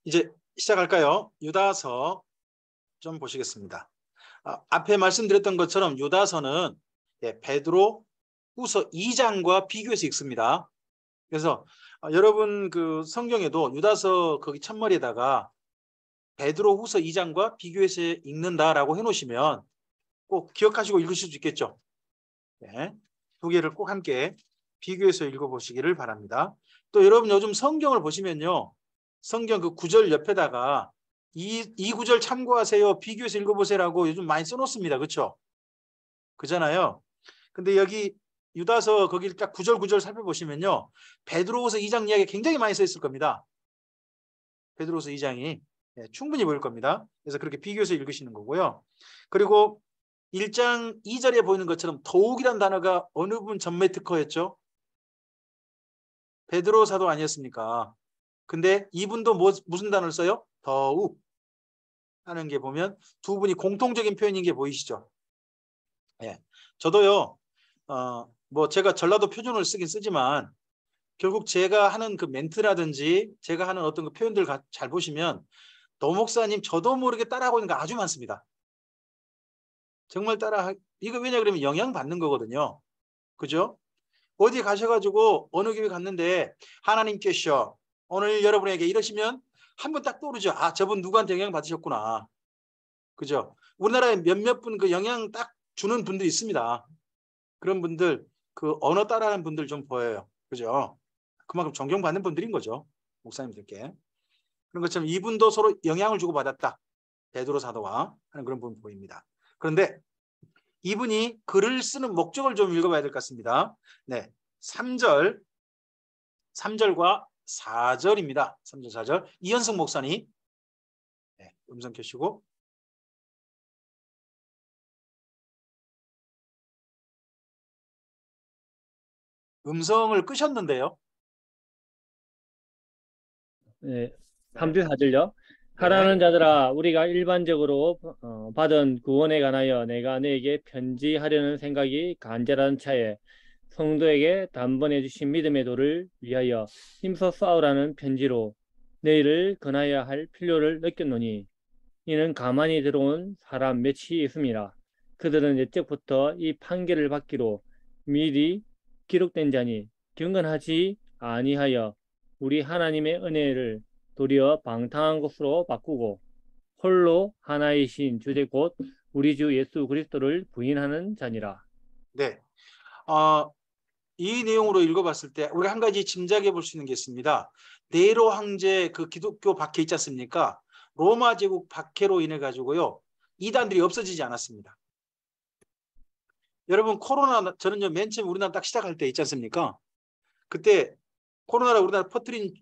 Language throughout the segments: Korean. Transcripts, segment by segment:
이제 시작할까요? 유다서 좀 보시겠습니다. 앞에 말씀드렸던 것처럼 유다서는 베드로 후서 2장과 비교해서 읽습니다. 그래서 여러분 그 성경에도 유다서 거기 첫머리에다가 베드로 후서 2장과 비교해서 읽는다라고 해놓으시면 꼭 기억하시고 읽으실 수 있겠죠. 네, 두 개를 꼭 함께 비교해서 읽어보시기를 바랍니다. 또 여러분 요즘 성경을 보시면요. 성경 그 구절 옆에다가 이 구절 참고하세요. 비교해서 읽어보세요라고 요즘 많이 써놓습니다. 그렇죠? 그잖아요. 근데 여기 유다서 거기 딱 구절 살펴보시면요. 베드로후서 2장 이야기 굉장히 많이 써 있을 겁니다. 베드로후서 2장이 충분히 보일 겁니다. 그래서 그렇게 비교해서 읽으시는 거고요. 그리고 1장 2절에 보이는 것처럼 더욱이란 단어가 어느 부분 전매 특허였죠? 베드로 사도 아니었습니까? 근데 이분도 무슨 단어를 써요? 더욱 하는 게 보면 두 분이 공통적인 표현인 게 보이시죠? 예. 저도요, 뭐 제가 전라도 표준어를 쓰긴 쓰지만 결국 제가 하는 그 멘트라든지 제가 하는 어떤 그 표현들 잘 보시면 노 목사님 저도 모르게 따라하고 있는 거 아주 많습니다. 정말 이거 왜냐 그러면 영향 받는 거거든요. 그죠? 어디 가셔가지고 어느 교회 갔는데 하나님께서 오늘 여러분에게 이러시면 한 번 딱 떠오르죠. 아, 저분 누구한테 영향 받으셨구나. 그죠? 우리나라에 몇몇 분 그 영향 딱 주는 분도 있습니다. 그런 분들 그 언어 따라하는 분들 좀 보여요. 그죠? 그만큼 존경받는 분들인 거죠. 목사님들께. 그런 것처럼 이분도 서로 영향을 주고받았다. 베드로 사도와 하는 그런 부분 보입니다. 그런데 이분이 글을 쓰는 목적을 좀 읽어봐야 될 것 같습니다. 네, 3절과 4절입니다. 3절, 4절. 이현승 목사님 음성 켜시고. 음성을 끄셨는데요. 네, 3절 4절요. 네. 하라는 자들아, 우리가 일반적으로 받은 구원에 관하여 내가 너에게 편지하려는 생각이 간절한 차에 성도에게 단번에 주신 믿음의 도를 위하여 힘써 싸우라는 편지로 너희를 권하여야 할 필요를 느꼈노니 이는 가만히 들어온 사람 몇이 있음이라. 그들은 옛적부터 이 판결을 받기로 미리 기록된 자니 경건하지 아니하여 우리 하나님의 은혜를 도리어 방탕한 것으로 바꾸고 홀로 하나이신 주제 곧 우리 주 예수 그리스도를 부인하는 자니라. 네. 이 내용으로 읽어봤을 때 우리가 한 가지 짐작해 볼 수 있는 게 있습니다. 네로 황제 그 기독교 박해 있지 않습니까? 로마 제국 박해로 인해 가지고요. 이단들이 없어지지 않았습니다. 여러분 코로나 저는요 맨 처음 우리나라 딱 시작할 때 있지 않습니까? 그때 코로나를 우리나라 퍼뜨린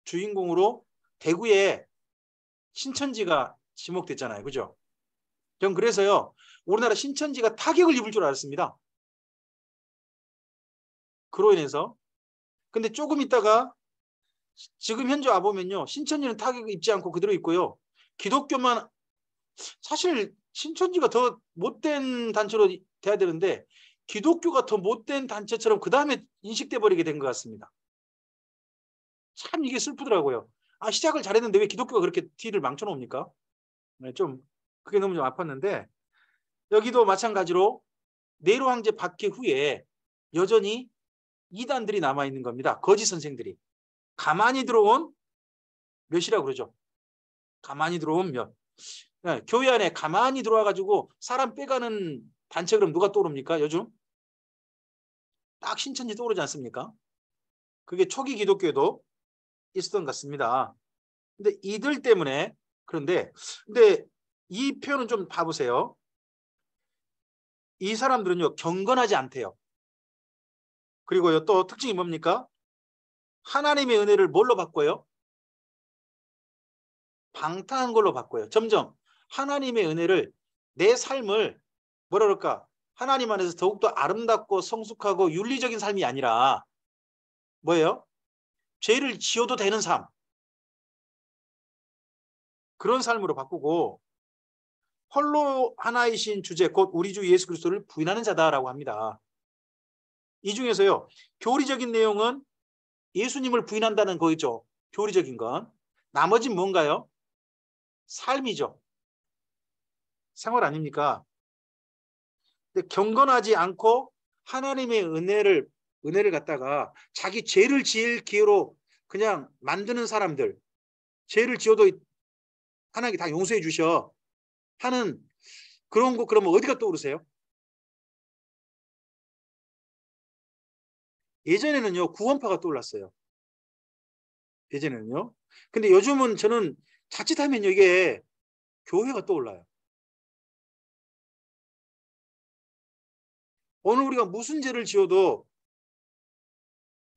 주인공으로 대구에 신천지가 지목됐잖아요. 그죠? 전 그래서요. 우리나라 신천지가 타격을 입을 줄 알았습니다. 그로 인해서. 근데 조금 있다가 지금 현재 와보면요. 신천지는 타격을 입지 않고 그대로 있고요. 기독교만 사실 신천지가 더 못된 단체로 돼야 되는데 기독교가 더 못된 단체처럼 그 다음에 인식돼 버리게 된 것 같습니다. 참 이게 슬프더라고요. 시작을 잘했는데 왜 기독교가 그렇게 뒤를 망쳐놓습니까? 네, 좀 그게 너무 좀 아팠는데 여기도 마찬가지로 네로 황제 박해 후에 여전히 이단들이 남아있는 겁니다. 거짓 선생들이. 가만히 들어온 몇이라고 그러죠. 가만히 들어온 몇. 네, 교회 안에 가만히 들어와가지고 사람 빼가는 단체 그럼 누가 떠오릅니까? 요즘? 딱 신천지 떠오르지 않습니까? 그게 초기 기독교에도 있었던 것 같습니다. 근데 이들 때문에 근데 이 표현은 좀 봐보세요. 이 사람들은요 경건하지 않대요. 그리고요 또 특징이 뭡니까? 하나님의 은혜를 뭘로 바꿔요? 방탕한 걸로 바꿔요. 점점 하나님의 은혜를 내 삶을 뭐라 그럴까? 하나님 안에서 더욱더 아름답고 성숙하고 윤리적인 삶이 아니라 뭐예요? 죄를 지어도 되는 삶. 그런 삶으로 바꾸고 홀로 하나이신 주제 곧 우리 주 예수 그리스도를 부인하는 자다라고 합니다. 이 중에서요. 교리적인 내용은 예수님을 부인한다는 거죠. 교리적인 건. 나머지는 뭔가요? 삶이죠. 생활 아닙니까? 근데 경건하지 않고 하나님의 은혜를 갖다가 자기 죄를 지을 기회로 그냥 만드는 사람들, 죄를 지어도 하나님이 다 용서해 주셔 하는 그런 거, 그러면 어디가 떠오르세요? 예전에는요, 구원파가 떠올랐어요. 예전에는요. 근데 요즘은 저는 자칫하면요, 이게 교회가 떠올라요. 오늘 우리가 무슨 죄를 지어도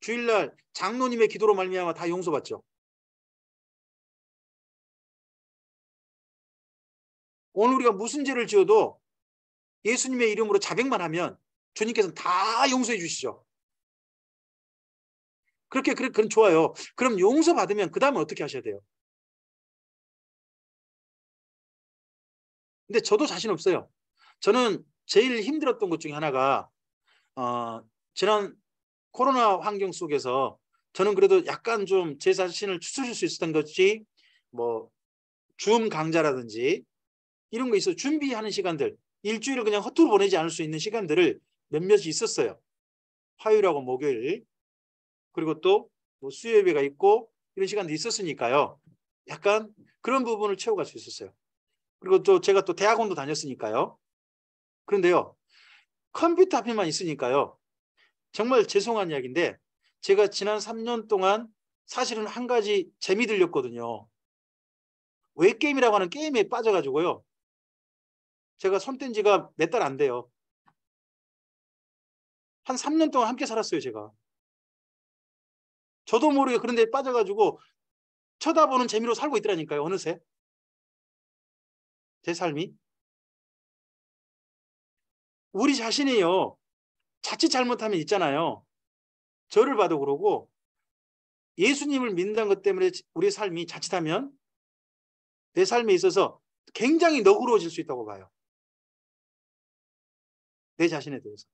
주일날 장로님의 기도로 말미암아 다 용서받죠. 오늘 우리가 무슨 죄를 지어도 예수님의 이름으로 자백만 하면 주님께서는 다 용서해 주시죠. 그럼 좋아요. 그럼 용서받으면 그 다음에 어떻게 하셔야 돼요? 근데 저도 자신 없어요. 저는 제일 힘들었던 것 중에 하나가 지난 코로나 환경 속에서 저는 그래도 약간 좀 제 자신을 추스릴 수 있었던 것이 뭐 줌 강좌라든지 이런 거 있어요. 준비하는 시간들, 일주일을 그냥 허투루 보내지 않을 수 있는 시간들을 몇몇 있었어요. 화요일하고 목요일, 그리고 또 뭐 수요예배가 있고 이런 시간도 있었으니까요. 약간 그런 부분을 채워갈 수 있었어요. 그리고 또 제가 또 대학원도 다녔으니까요. 그런데요, 컴퓨터 앞에만 있으니까요. 정말 죄송한 이야기인데 제가 지난 3년 동안 사실은 한 가지 재미 들렸거든요. 웹게임이라고 하는 게임에 빠져가지고요. 제가 손 뗀 지가 몇 달 안 돼요. 한 3년 동안 함께 살았어요, 제가. 저도 모르게 그런 데 빠져가지고 쳐다보는 재미로 살고 있더라니까요, 어느새. 제 삶이. 우리 자신이요, 자칫 잘못하면 있잖아요. 저를 봐도 그러고 예수님을 믿는다는 것 때문에 우리의 삶이 자칫하면 내 삶에 있어서 굉장히 너그러워질 수 있다고 봐요. 내 자신에 대해서.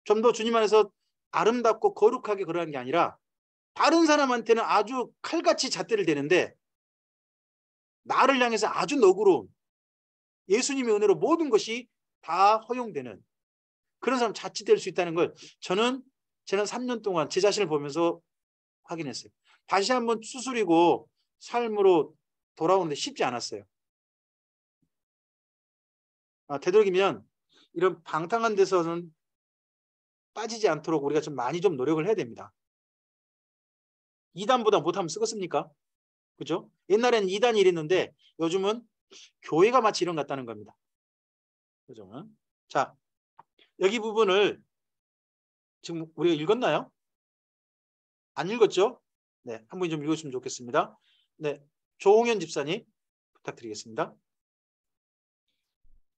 좀 더 주님 안에서 아름답고 거룩하게 걸어가는 게 아니라 다른 사람한테는 아주 칼같이 잣대를 대는데 나를 향해서 아주 너그러운 예수님의 은혜로 모든 것이 다 허용되는 그런 사람 자칫 될 수 있다는 걸 저는 지난 3년 동안 제 자신을 보면서 확인했어요. 다시 한번 추스리고 삶으로 돌아오는데 쉽지 않았어요. 되도록이면 이런 방탕한 데서는 빠지지 않도록 우리가 좀 많이 좀 노력을 해야 됩니다. 2단보다 못하면 쓰겠습니까? 그죠? 옛날에는 2단이 이랬는데 요즘은 교회가 마치 이런 것 같다는 겁니다. 그죠? 자, 여기 부분을 지금 우리가 읽었나요? 안 읽었죠? 네, 한 분이 좀 읽으시면 좋겠습니다. 네, 조홍현 집사님 부탁드리겠습니다.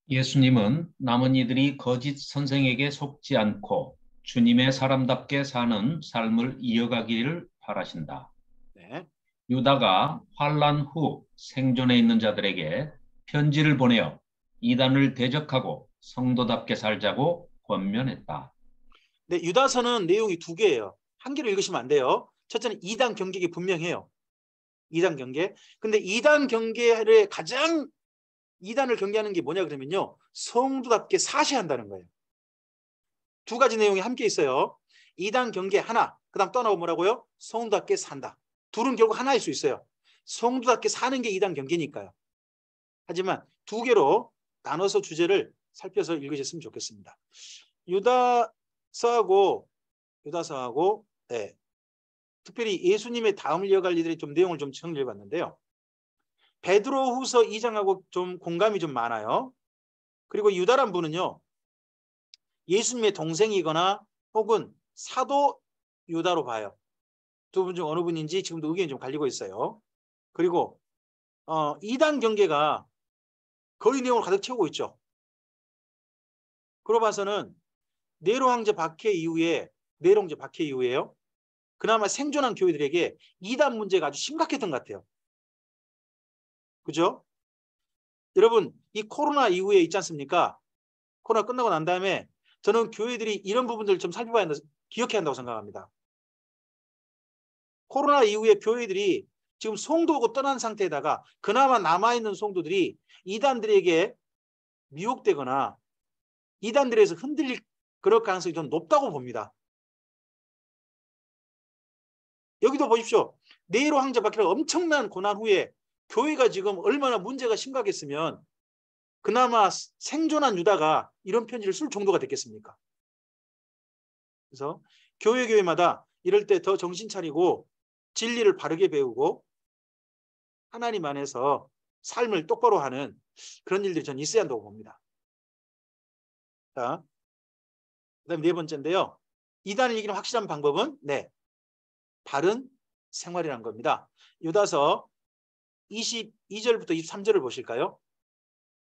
예수님은 남은 이들이 거짓 선생에게 속지 않고 주님의 사람답게 사는 삶을 이어가기를 바라신다. 네. 유다가 환란 후 생존해 있는 자들에게 편지를 보내어 이단을 대적하고 성도답게 살자고 권면했다. 네, 유다서는 내용이 두 개예요. 한 개로 읽으시면 안 돼요. 첫째는 2단 경계가 분명해요. 2단 경계. 근데 2단 경계를 가장 2단을 경계하는 게 뭐냐 그러면요. 성도답게 사시한다는 거예요. 두 가지 내용이 함께 있어요. 2단 경계 하나, 그 다음 떠나고 뭐라고요? 성도답게 산다. 둘은 결국 하나일 수 있어요. 성도답게 사는 게 2단 경계니까요. 하지만 두 개로 나눠서 주제를 살펴서 읽으셨으면 좋겠습니다. 유다서하고 네, 특별히 예수님의 다음을 이어갈 이들의 좀 내용을 좀 정리해봤는데요. 베드로후서 2장하고 좀 공감이 좀 많아요. 그리고 유다란 분은요, 예수님의 동생이거나 혹은 사도 유다로 봐요. 두 분 중 어느 분인지 지금도 의견이 좀 갈리고 있어요. 그리고 2단 경계가 거의 내용을 가득 채우고 있죠. 그러 봐서는 네로 황제 박해 이후에요. 그나마 생존한 교회들에게 2단 문제가 아주 심각했던 것 같아요. 그죠? 여러분, 이 코로나 이후에 있지 않습니까? 코로나 끝나고 난 다음에 저는 교회들이 이런 부분들을 좀 살펴봐야 한다, 기억해야 한다고 생각합니다. 코로나 이후에 교회들이 지금 성도고 떠난 상태에다가 그나마 남아있는 성도들이 이단들에게 미혹되거나 이단들에서 흔들릴 그럴 가능성이 좀 높다고 봅니다. 여기도 보십시오. 네로 황제 박해라 엄청난 고난 후에 교회가 지금 얼마나 문제가 심각했으면 그나마 생존한 유다가 이런 편지를 쓸 정도가 됐겠습니까? 그래서 교회마다 이럴 때 더 정신 차리고 진리를 바르게 배우고 하나님 안에서 삶을 똑바로 하는 그런 일들이 전 있어야 한다고 봅니다. 자, 그다음에 네 번째인데요. 이단을 이기는 확실한 방법은 바른 생활이라는 겁니다. 유다서 22절부터 23절을 보실까요?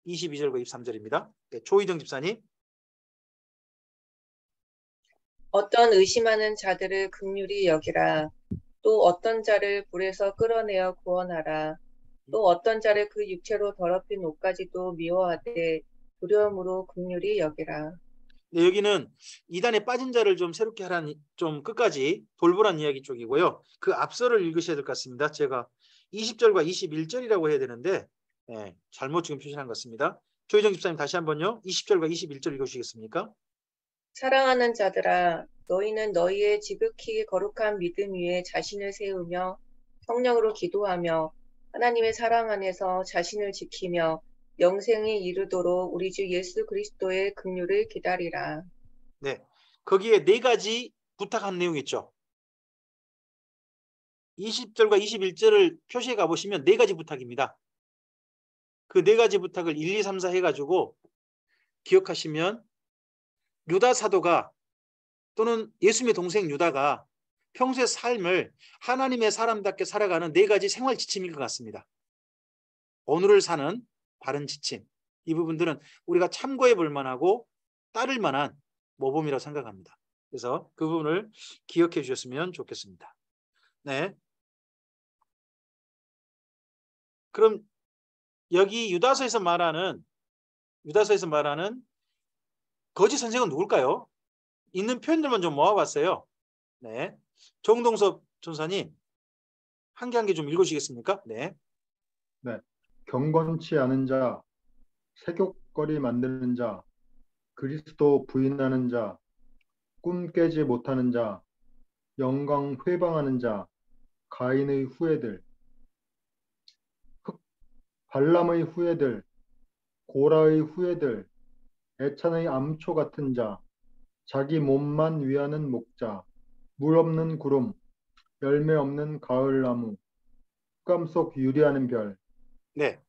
22절과 23절입니다. 조희정 집사님. 어떤 의심하는 자들을 긍휼히 여기라. 또 어떤 자를 불에서 끌어내어 구원하라. 또 어떤 자를 그 육체로 더럽힌 옷까지도 미워하되 두려움으로 긍휼히 여기라. 네, 여기는 이단에 빠진 자를 좀 새롭게 하라는 좀 끝까지 돌보란 이야기 쪽이고요. 그 앞서를 읽으셔야 될 것 같습니다. 제가 20절과 21절이라고 해야 되는데 잘못 지금 표시한 것 같습니다. 조희정 집사님 다시 한번요. 20절과 21절 읽어주시겠습니까? 사랑하는 자들아, 너희는 너희의 지극히 거룩한 믿음 위에 자신을 세우며 성령으로 기도하며 하나님의 사랑 안에서 자신을 지키며 영생에 이르도록 우리 주 예수 그리스도의 긍휼을 기다리라. 네, 거기에 네 가지 부탁한 내용이 있죠. 20절과 21절을 표시해 가보시면 네 가지 부탁입니다. 그 네 가지 부탁을 1, 2, 3, 4 해가지고 기억하시면 유다 사도가 또는 예수님의 동생 유다가 평소의 삶을 하나님의 사람답게 살아가는 네 가지 생활 지침일 것 같습니다. 오늘을 사는 바른 지침. 이 부분들은 우리가 참고해 볼 만하고 따를 만한 모범이라고 생각합니다. 그래서 그 부분을 기억해 주셨으면 좋겠습니다. 네. 그럼 여기 유다서에서 말하는 거짓 선생은 누굴까요? 있는 표현들만 좀 모아봤어요. 네. 정동섭 전사님 한 개 한 개 좀 읽으시겠습니까? 네. 네. 경건치 않은 자, 색욕거리 만드는 자, 그리스도 부인하는 자, 꿈 깨지 못하는 자, 영광 회방하는 자, 가인의 후예들, 발람의 후예들, 고라의 후예들, 애찬의 암초 같은 자, 자기 몸만 위하는 목자, 물 없는 구름, 열매 없는 가을나무, 흑암 속 유리하는 별. 네.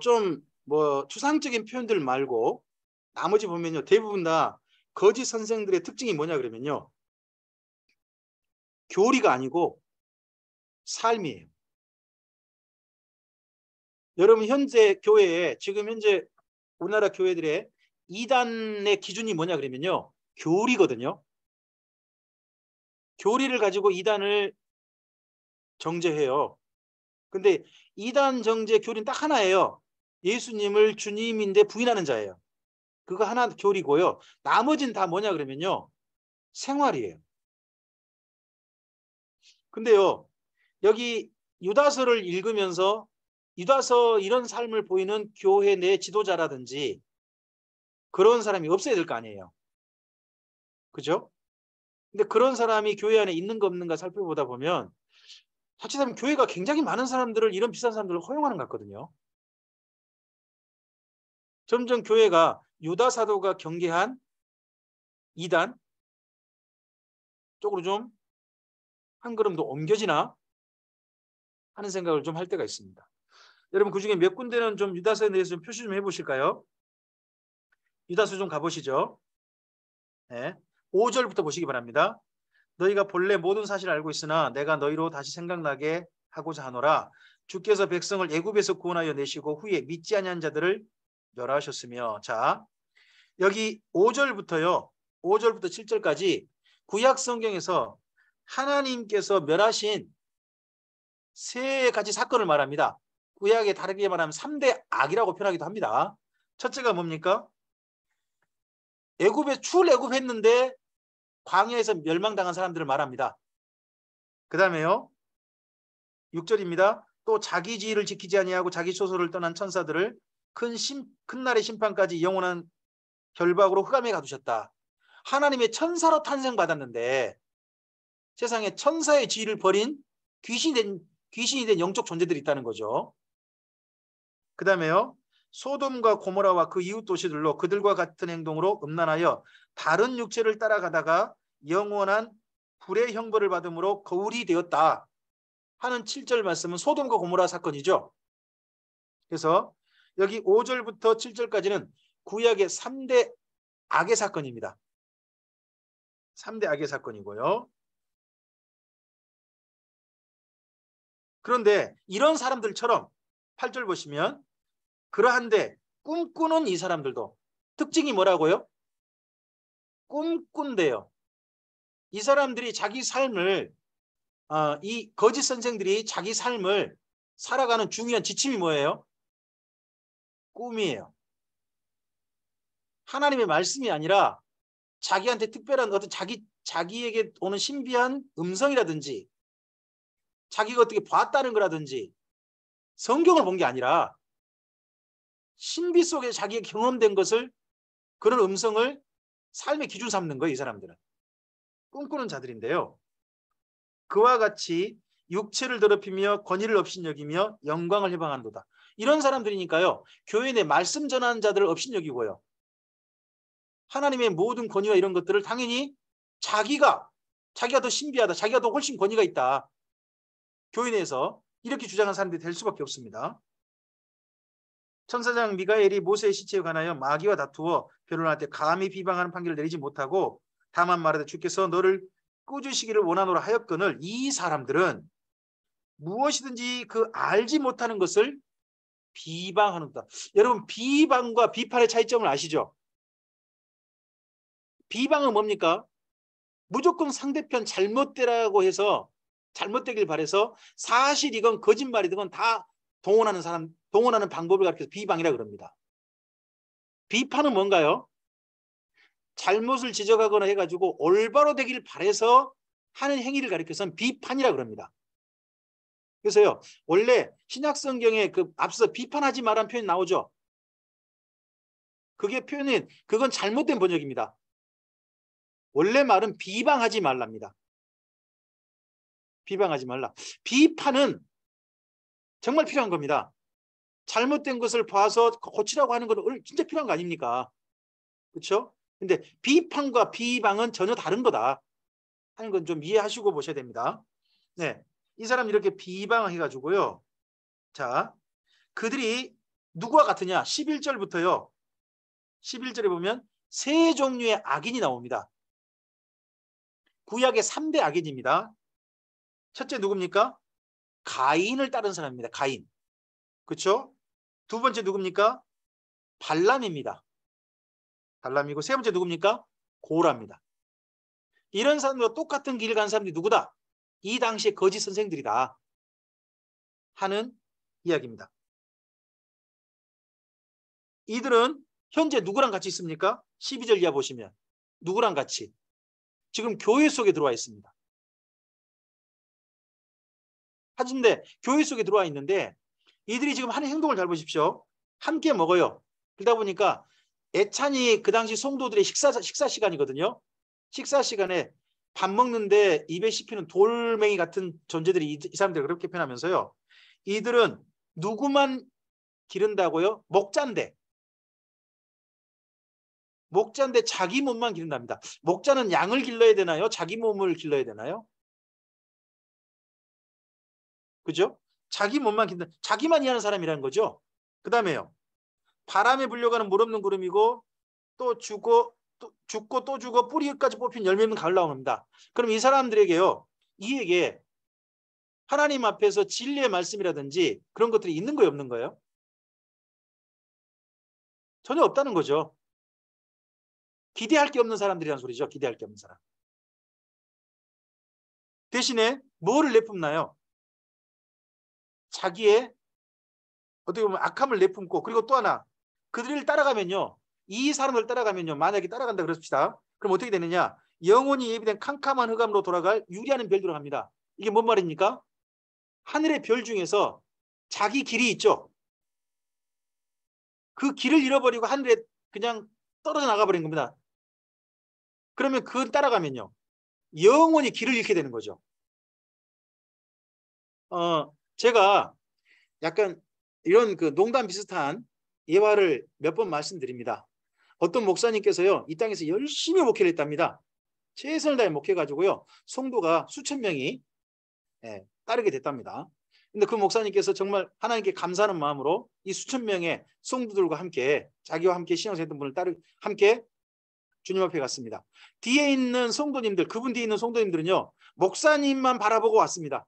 좀 뭐 추상적인 표현들 말고 나머지 보면요. 대부분 다 거짓 선생들의 특징이 뭐냐 그러면요. 교리가 아니고 삶이에요. 여러분 현재 교회에 지금 현재 우리나라 교회들의 이단의 기준이 뭐냐 그러면요. 교리거든요. 교리를 가지고 이단을 정죄해요. 근데 이단 정죄 교리는 딱 하나예요. 예수님을 주님인데 부인하는 자예요. 그거 하나 교리고요. 나머지는 다 뭐냐 그러면요. 생활이에요. 근데요. 여기 유다서를 읽으면서 유다서 이런 삶을 보이는 교회 내 지도자라든지 그런 사람이 없어야 될 거 아니에요. 그죠? 근데 그런 사람이 교회 안에 있는가 없는가 살펴보다 보면 자칫하면 교회가 굉장히 많은 사람들을 이런 비싼 사람들을 허용하는 것 같거든요. 점점 교회가 유다 사도가 경계한 이단 쪽으로 좀 한 걸음 더 옮겨지나 하는 생각을 좀 할 때가 있습니다. 여러분 그중에 몇 군데는 좀 유다서에 대해서 좀 표시 좀 해보실까요? 유다서 좀 가보시죠. 네. 5절부터 보시기 바랍니다. 너희가 본래 모든 사실을 알고 있으나 내가 너희로 다시 생각나게 하고자 하노라. 주께서 백성을 애굽에서 구원하여 내시고 후에 믿지 아니한 자들을 멸하셨으며. 자, 여기 5절부터 7절까지 구약 성경에서 하나님께서 멸하신 세 가지 사건을 말합니다. 구약에 다르게 말하면 3대 악이라고 표현하기도 합니다. 첫째가 뭡니까? 애굽에 출애굽했는데 광야에서 멸망당한 사람들을 말합니다. 그 다음에요. 6절입니다. 또 자기 지위를 지키지 아니하고 자기 소설을 떠난 천사들을 큰 날의 심판까지 영원한 결박으로 흑암에 가두셨다. 하나님의 천사로 탄생받았는데 세상에 천사의 지위를 버린 귀신이 된 영적 존재들이 있다는 거죠. 그 다음에요. 소돔과 고모라와 그 이웃 도시들로 그들과 같은 행동으로 음란하여 다른 육체를 따라가다가 영원한 불의 형벌을 받음으로 거울이 되었다 하는 7절 말씀은 소돔과 고모라 사건이죠. 그래서 여기 5절부터 7절까지는 구약의 3대 악의 사건입니다. 3대 악의 사건이고요. 그런데 이런 사람들처럼 8절 보시면 그러한데 꿈꾸는 이 사람들도 특징이 뭐라고요? 꿈꾼대요. 이 사람들이 자기 삶을 이 거짓 선생들이 자기 삶을 살아가는 중요한 지침이 뭐예요? 꿈이에요. 하나님의 말씀이 아니라 자기한테 특별한 어떤 자기에게 오는 신비한 음성이라든지 자기가 어떻게 봤다는 거라든지 성경을 본 게 아니라 신비 속에 자기의 경험된 것을 그런 음성을 삶의 기준 삼는 거예요. 이 사람들은. 꿈꾸는 자들인데요. 그와 같이 육체를 더럽히며 권위를 업신여기며 영광을 해방한도다. 이런 사람들이니까요. 교회 내 말씀 전하는 자들을 업신여기고요. 하나님의 모든 권위와 이런 것들을 당연히 자기가 더 신비하다. 자기가 더 훨씬 권위가 있다. 교회 내에서 이렇게 주장한 사람들이 될 수밖에 없습니다. 천사장 미가엘이 모세의 시체에 관하여 마귀와 다투어 변론할 때 감히 비방하는 판결을 내리지 못하고 다만 말하되 주께서 너를 꾸짖으시기를 원하노라 하였거늘 이 사람들은 무엇이든지 그 알지 못하는 것을 비방하는다. 여러분 비방과 비판의 차이점을 아시죠? 비방은 뭡니까? 무조건 상대편 잘못되라고 해서 잘못되길 바라서 사실 이건 거짓말이든 다 동원하는 방법을 가르쳐서 비방이라고 그럽니다. 비판은 뭔가요? 잘못을 지적하거나 해가지고 올바로 되길 바라서 하는 행위를 가리켜서는 비판이라고 그럽니다. 그래서요, 원래 신약 성경에 그 앞서 비판하지 말라는 표현이 나오죠. 그건 잘못된 번역입니다. 원래 말은 비방하지 말랍니다. 비방하지 말라. 비판은 정말 필요한 겁니다. 잘못된 것을 봐서 고치라고 하는 건 진짜 필요한 거 아닙니까? 그렇죠? 근데 비판과 비방은 전혀 다른 거다 하는 건 좀 이해하시고 보셔야 됩니다. 네, 이 사람 이렇게 비방해가지고요. 자, 그들이 누구와 같으냐? 11절부터요. 11절에 보면 세 종류의 악인이 나옵니다. 구약의 3대 악인입니다. 첫째 누굽니까? 가인을 따른 사람입니다. 가인. 그렇죠? 두 번째 누굽니까? 발람입니다. 발람이고 세 번째 누굽니까? 고라입니다. 이런 사람들과 똑같은 길을 간 사람들이 누구다? 이 당시의 거짓 선생들이다 하는 이야기입니다. 이들은 현재 누구랑 같이 있습니까? 12절 이하 보시면 누구랑 같이? 지금 교회 속에 들어와 있습니다. 하진데 교회 속에 들어와 있는데 이들이 지금 하는 행동을 잘 보십시오. 함께 먹어요. 그러다 보니까 애찬이 그 당시 성도들의 식사 시간이거든요. 식사 시간에 밥 먹는데 입에 씹히는 돌멩이 같은 존재들이 이 사람들을 그렇게 표현하면서요. 이들은 누구만 기른다고요? 목자인데 자기 몸만 기른답니다. 목자는 양을 길러야 되나요? 자기 몸을 길러야 되나요? 그죠? 자기 몸만 기른다. 자기만 이해하는 사람이라는 거죠. 그 다음에요. 바람에 불려가는 물 없는 구름이고 또 죽고 또 죽어 뿌리까지 뽑힌 열매 없는 가을 나옵니다. 그럼 이 사람들에게요. 이에게 하나님 앞에서 진리의 말씀이라든지 그런 것들이 있는 거예요? 없는 거예요? 전혀 없다는 거죠. 기대할 게 없는 사람들이란 소리죠. 기대할 게 없는 사람. 대신에 뭐를 내뿜나요? 자기의 어떻게 보면 악함을 내뿜고 그리고 또 하나 그들을 따라가면요. 이 사람을 따라가면요. 만약에 따라간다 그럽시다. 그럼 어떻게 되느냐? 영원히 예비된 캄캄한 흑암으로 돌아갈 유리하는 별들로 갑니다. 이게 뭔 말입니까? 하늘의 별 중에서 자기 길이 있죠. 그 길을 잃어버리고 하늘에 그냥 떨어져 나가버린 겁니다. 그러면 그걸 따라가면요, 영원히 길을 잃게 되는 거죠. 제가 약간 이런 그 농담 비슷한 예화를 몇 번 말씀드립니다. 어떤 목사님께서요, 이 땅에서 열심히 목회를 했답니다. 최선을 다해 목회해가지고요, 성도가 수천 명이 따르게 됐답니다. 근데 그 목사님께서 정말 하나님께 감사하는 마음으로 이 수천 명의 성도들과 함께, 자기와 함께 신앙생활했던 분을 함께 주님 앞에 갔습니다. 뒤에 있는 성도님들, 그분 뒤에 있는 성도님들은요, 목사님만 바라보고 왔습니다.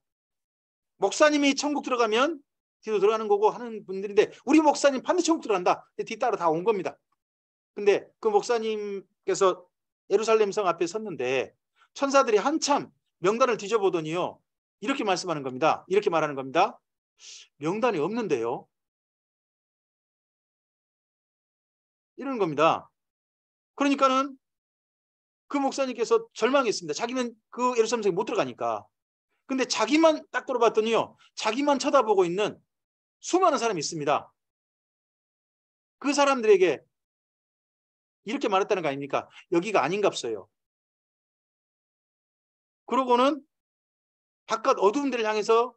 목사님이 천국 들어가면 뒤로 들어가는 거고 하는 분들인데, 우리 목사님 반드시 천국 들어간다. 뒤따라 다 온 겁니다. 근데 그 목사님께서 예루살렘 성 앞에 섰는데 천사들이 한참 명단을 뒤져보더니요, 이렇게 말씀하는 겁니다. 이렇게 말하는 겁니다. 명단이 없는데요. 이러는 겁니다. 그러니까는 그 목사님께서 절망했습니다. 자기는 그 예루살렘 성에 못 들어가니까. 근데 자기만 딱 돌아봤더니요, 자기만 쳐다보고 있는 수많은 사람이 있습니다. 그 사람들에게 이렇게 말했다는 거 아닙니까? 여기가 아닌갑서요. 그러고는 바깥 어두운 데를 향해서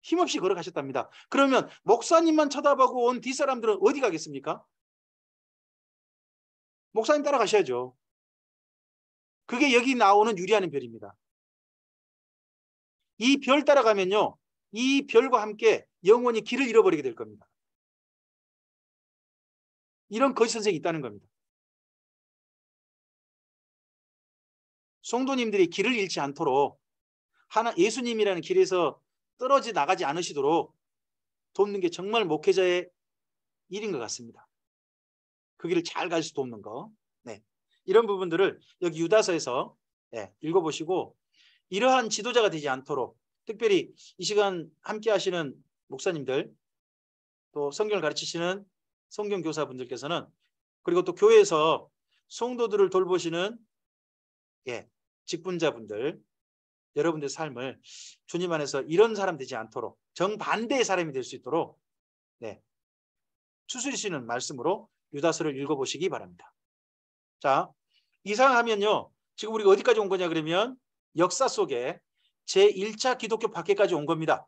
힘없이 걸어가셨답니다. 그러면 목사님만 쳐다보고 온 뒷사람들은 어디 가겠습니까? 목사님 따라가셔야죠. 그게 여기 나오는 유리하는 별입니다. 이 별 따라가면요, 이 별과 함께 영원히 길을 잃어버리게 될 겁니다. 이런 거짓 선생이 있다는 겁니다. 성도님들이 길을 잃지 않도록, 예수님이라는 길에서 떨어져 나가지 않으시도록 돕는 게 정말 목회자의 일인 것 같습니다. 그 길을 잘 갈 수 돕는 거. 네. 이런 부분들을 여기 유다서에서 읽어보시고, 이러한 지도자가 되지 않도록, 특별히 이 시간 함께 하시는 목사님들, 또 성경을 가르치시는 성경교사분들께서는, 그리고 또 교회에서 성도들을 돌보시는 직분자분들, 여러분들의 삶을 주님 안에서 이런 사람 되지 않도록, 정반대의 사람이 될 수 있도록 추스리시는 말씀으로 유다서를 읽어보시기 바랍니다. 자, 이상하면요, 지금 우리가 어디까지 온 거냐 그러면 역사 속에 제1차 기독교 박해까지 온 겁니다.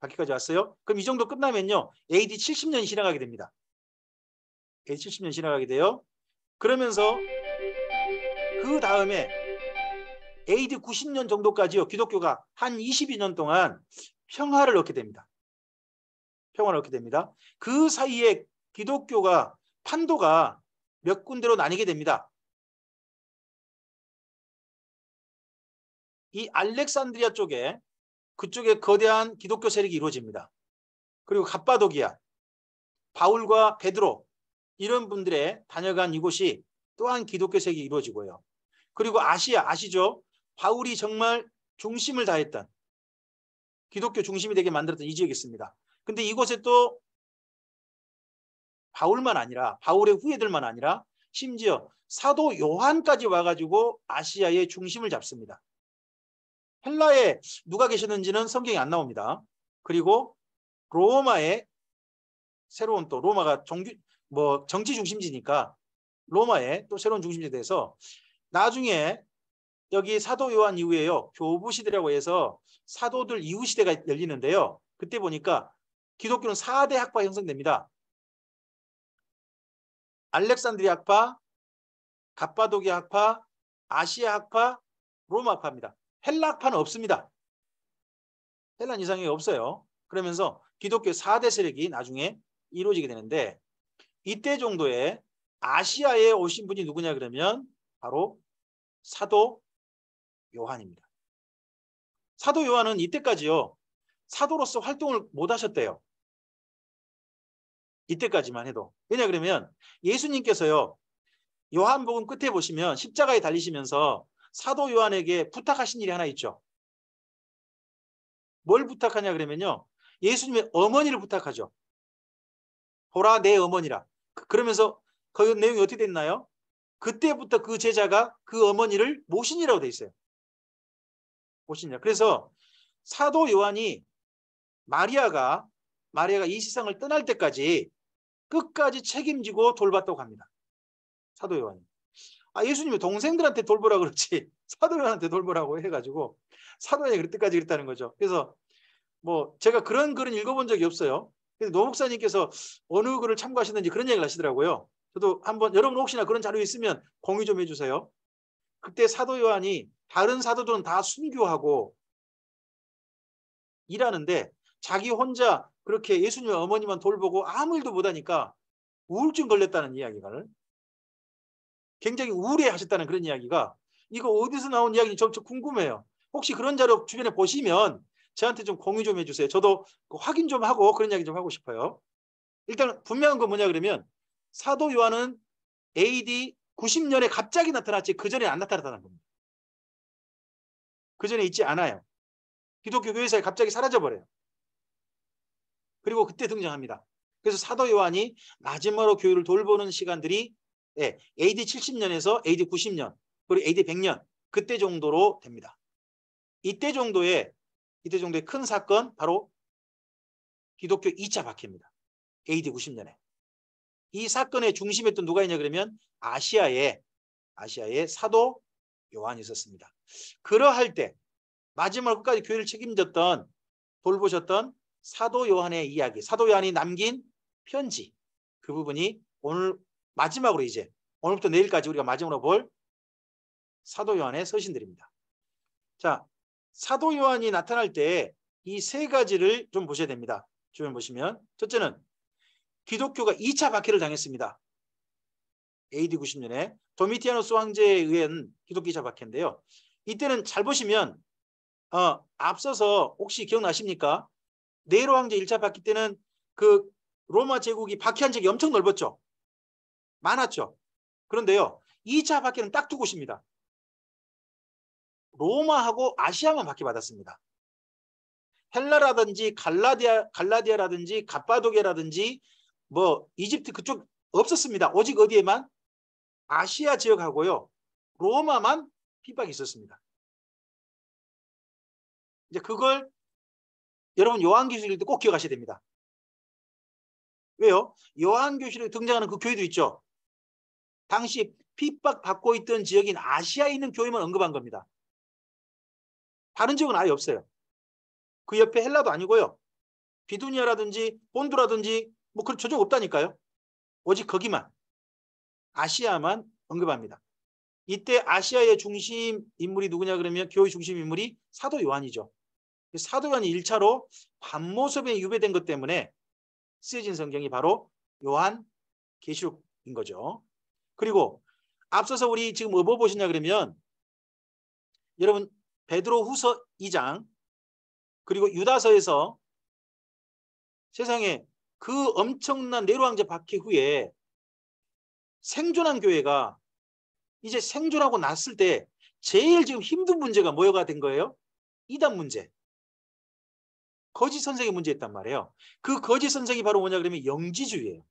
박해까지 왔어요. 그럼 이 정도 끝나면요, AD 70년이 지나가게 됩니다. AD 70년 지나가게 돼요. 그러면서 그 다음에 AD 90년 정도까지요, 기독교가 한 22년 동안 평화를 얻게 됩니다. 평화를 얻게 됩니다. 그 사이에 기독교가, 판도가 몇 군데로 나뉘게 됩니다. 이 알렉산드리아 쪽에, 그쪽에 거대한 기독교 세력이 이루어집니다. 그리고 갑바도기아, 바울과 베드로, 이런 분들의 다녀간 이곳이 또한 기독교 세력이 이루어지고요. 그리고 아시아, 아시죠? 바울이 정말 중심을 다했던, 기독교 중심이 되게 만들었던 이 지역이 있습니다. 근데 이곳에 또 바울만 아니라, 바울의 후예들만 아니라 심지어 사도 요한까지 와가지고 아시아의 중심을 잡습니다. 헬라에 누가 계셨는지는 성경에 안 나옵니다. 그리고 로마에 새로운, 또 로마가 정치 중심지니까 로마에 또 새로운 중심지에 대해서, 나중에 여기 사도 요한 이후에요, 교부 시대라고 해서 사도들 이후 시대가 열리는데요, 그때 보니까 기독교는 4대 학파가 형성됩니다. 알렉산드리아 학파, 갑바도기아 학파, 아시아 학파, 로마 학파입니다. 헬라 학파는 없습니다. 헬란 이상이 없어요. 그러면서 기독교 4대 세력이 나중에 이루어지게 되는데, 이때 정도에 아시아에 오신 분이 누구냐 그러면 바로 사도 요한입니다. 사도 요한은 이때까지요, 사도로서 활동을 못 하셨대요. 이때까지만 해도. 왜냐 그러면 예수님께서요, 요한복음 끝에 보시면 십자가에 달리시면서 사도 요한에게 부탁하신 일이 하나 있죠. 뭘 부탁하냐 그러면요, 예수님의 어머니를 부탁하죠. 보라 내 어머니라. 그러면서 그 내용이 어떻게 됐나요? 그때부터 그 제자가 그 어머니를 모신이라고 돼 있어요. 보시냐. 그래서 사도 요한이 마리아가 이 세상을 떠날 때까지 끝까지 책임지고 돌봤다고 합니다. 사도 요한이. 예수님이 동생들한테 돌보라 그렇지 사도 요한한테 돌보라고 해가지고 사도 요한이 그때까지 그랬다는 거죠. 그래서 뭐 제가 그런 글은 읽어본 적이 없어요. 그래서 노 목사님께서 어느 글을 참고하시는지 그런 얘기를 하시더라고요. 저도 한번 여러분 혹시나 그런 자료 있으면 공유 좀 해주세요. 그때 사도 요한이 다른 사도들은 다 순교하고 일하는데 자기 혼자 그렇게 예수님의 어머니만 돌보고 아무 일도 못하니까 우울증 걸렸다는 이야기를 굉장히 우울해하셨다는 그런 이야기가 이거 어디서 나온 이야기인지 저 궁금해요. 혹시 그런 자료 주변에 보시면 저한테 좀 공유 좀 해주세요. 저도 확인 좀 하고 그런 이야기 좀 하고 싶어요. 일단 분명한 건 뭐냐 그러면 사도 요한은 AD 90년에 갑자기 나타났지 그 전에 안 나타났다는 겁니다. 그 전에 있지 않아요. 기독교 교회사에 갑자기 사라져버려요. 그리고 그때 등장합니다. 그래서 사도 요한이 마지막으로 교회를 돌보는 시간들이 AD 70년에서 AD 90년 그리고 AD 100년 그때 정도로 됩니다. 이때 정도의 큰 사건 바로 기독교 2차 박해입니다. AD 90년에. 이 사건의 중심에 또 누가 있냐 그러면 아시아에 사도 요한이 있었습니다. 그러할 때 마지막 끝까지 교회를 책임졌던 돌보셨던 사도 요한의 이야기, 사도 요한이 남긴 편지 그 부분이 오늘 마지막으로 이제 오늘부터 내일까지 우리가 마지막으로 볼 사도 요한의 서신들입니다. 자, 사도 요한이 나타날 때 이 세 가지를 좀 보셔야 됩니다. 주변 보시면 첫째는 기독교가 2차 박해를 당했습니다. AD 90년에 도미티아누스 황제에 의한 기독교 2차 박해인데요. 이때는 잘 보시면 앞서서 혹시 기억나십니까? 네로 황제 1차 박해 때는 그 로마 제국이 박해한 적이 엄청 넓었죠. 많았죠. 그런데요. 2차 박해는 딱 두 곳입니다. 로마하고 아시아만 박해받았습니다. 헬라라든지 갈라디아라든지 갑바도게라든지 뭐 이집트 그쪽 없었습니다. 오직 어디에만? 아시아 지역하고요. 로마만 핍박이 있었습니다. 이제 그걸 여러분 요한계시록 때 꼭 기억하셔야 됩니다. 왜요? 요한계시록에 등장하는 그 교회도 있죠. 당시 핍박받고 있던 지역인 아시아에 있는 교회만 언급한 겁니다. 다른 지역은 아예 없어요. 그 옆에 헬라도 아니고요. 비두니아라든지 본두라든지 뭐 그런 저쪽 없다니까요. 오직 거기만 아시아만 언급합니다. 이때 아시아의 중심 인물이 누구냐 그러면 교회 중심 인물이 사도 요한이죠. 사도 요한이 1차로 반모섬에 유배된 것 때문에 쓰여진 성경이 바로 요한계시록인 거죠. 그리고 앞서서 우리 지금 뭐 보시냐 그러면 여러분 베드로후서 2장 그리고 유다서에서 세상에 그 엄청난 네로 황제 박해 후에 생존한 교회가 이제 생존하고 났을 때 제일 지금 힘든 문제가 뭐가 된 거예요? 이단 문제. 거짓 선생의 문제였단 말이에요. 그 거짓 선생이 바로 뭐냐 그러면 영지주의예요.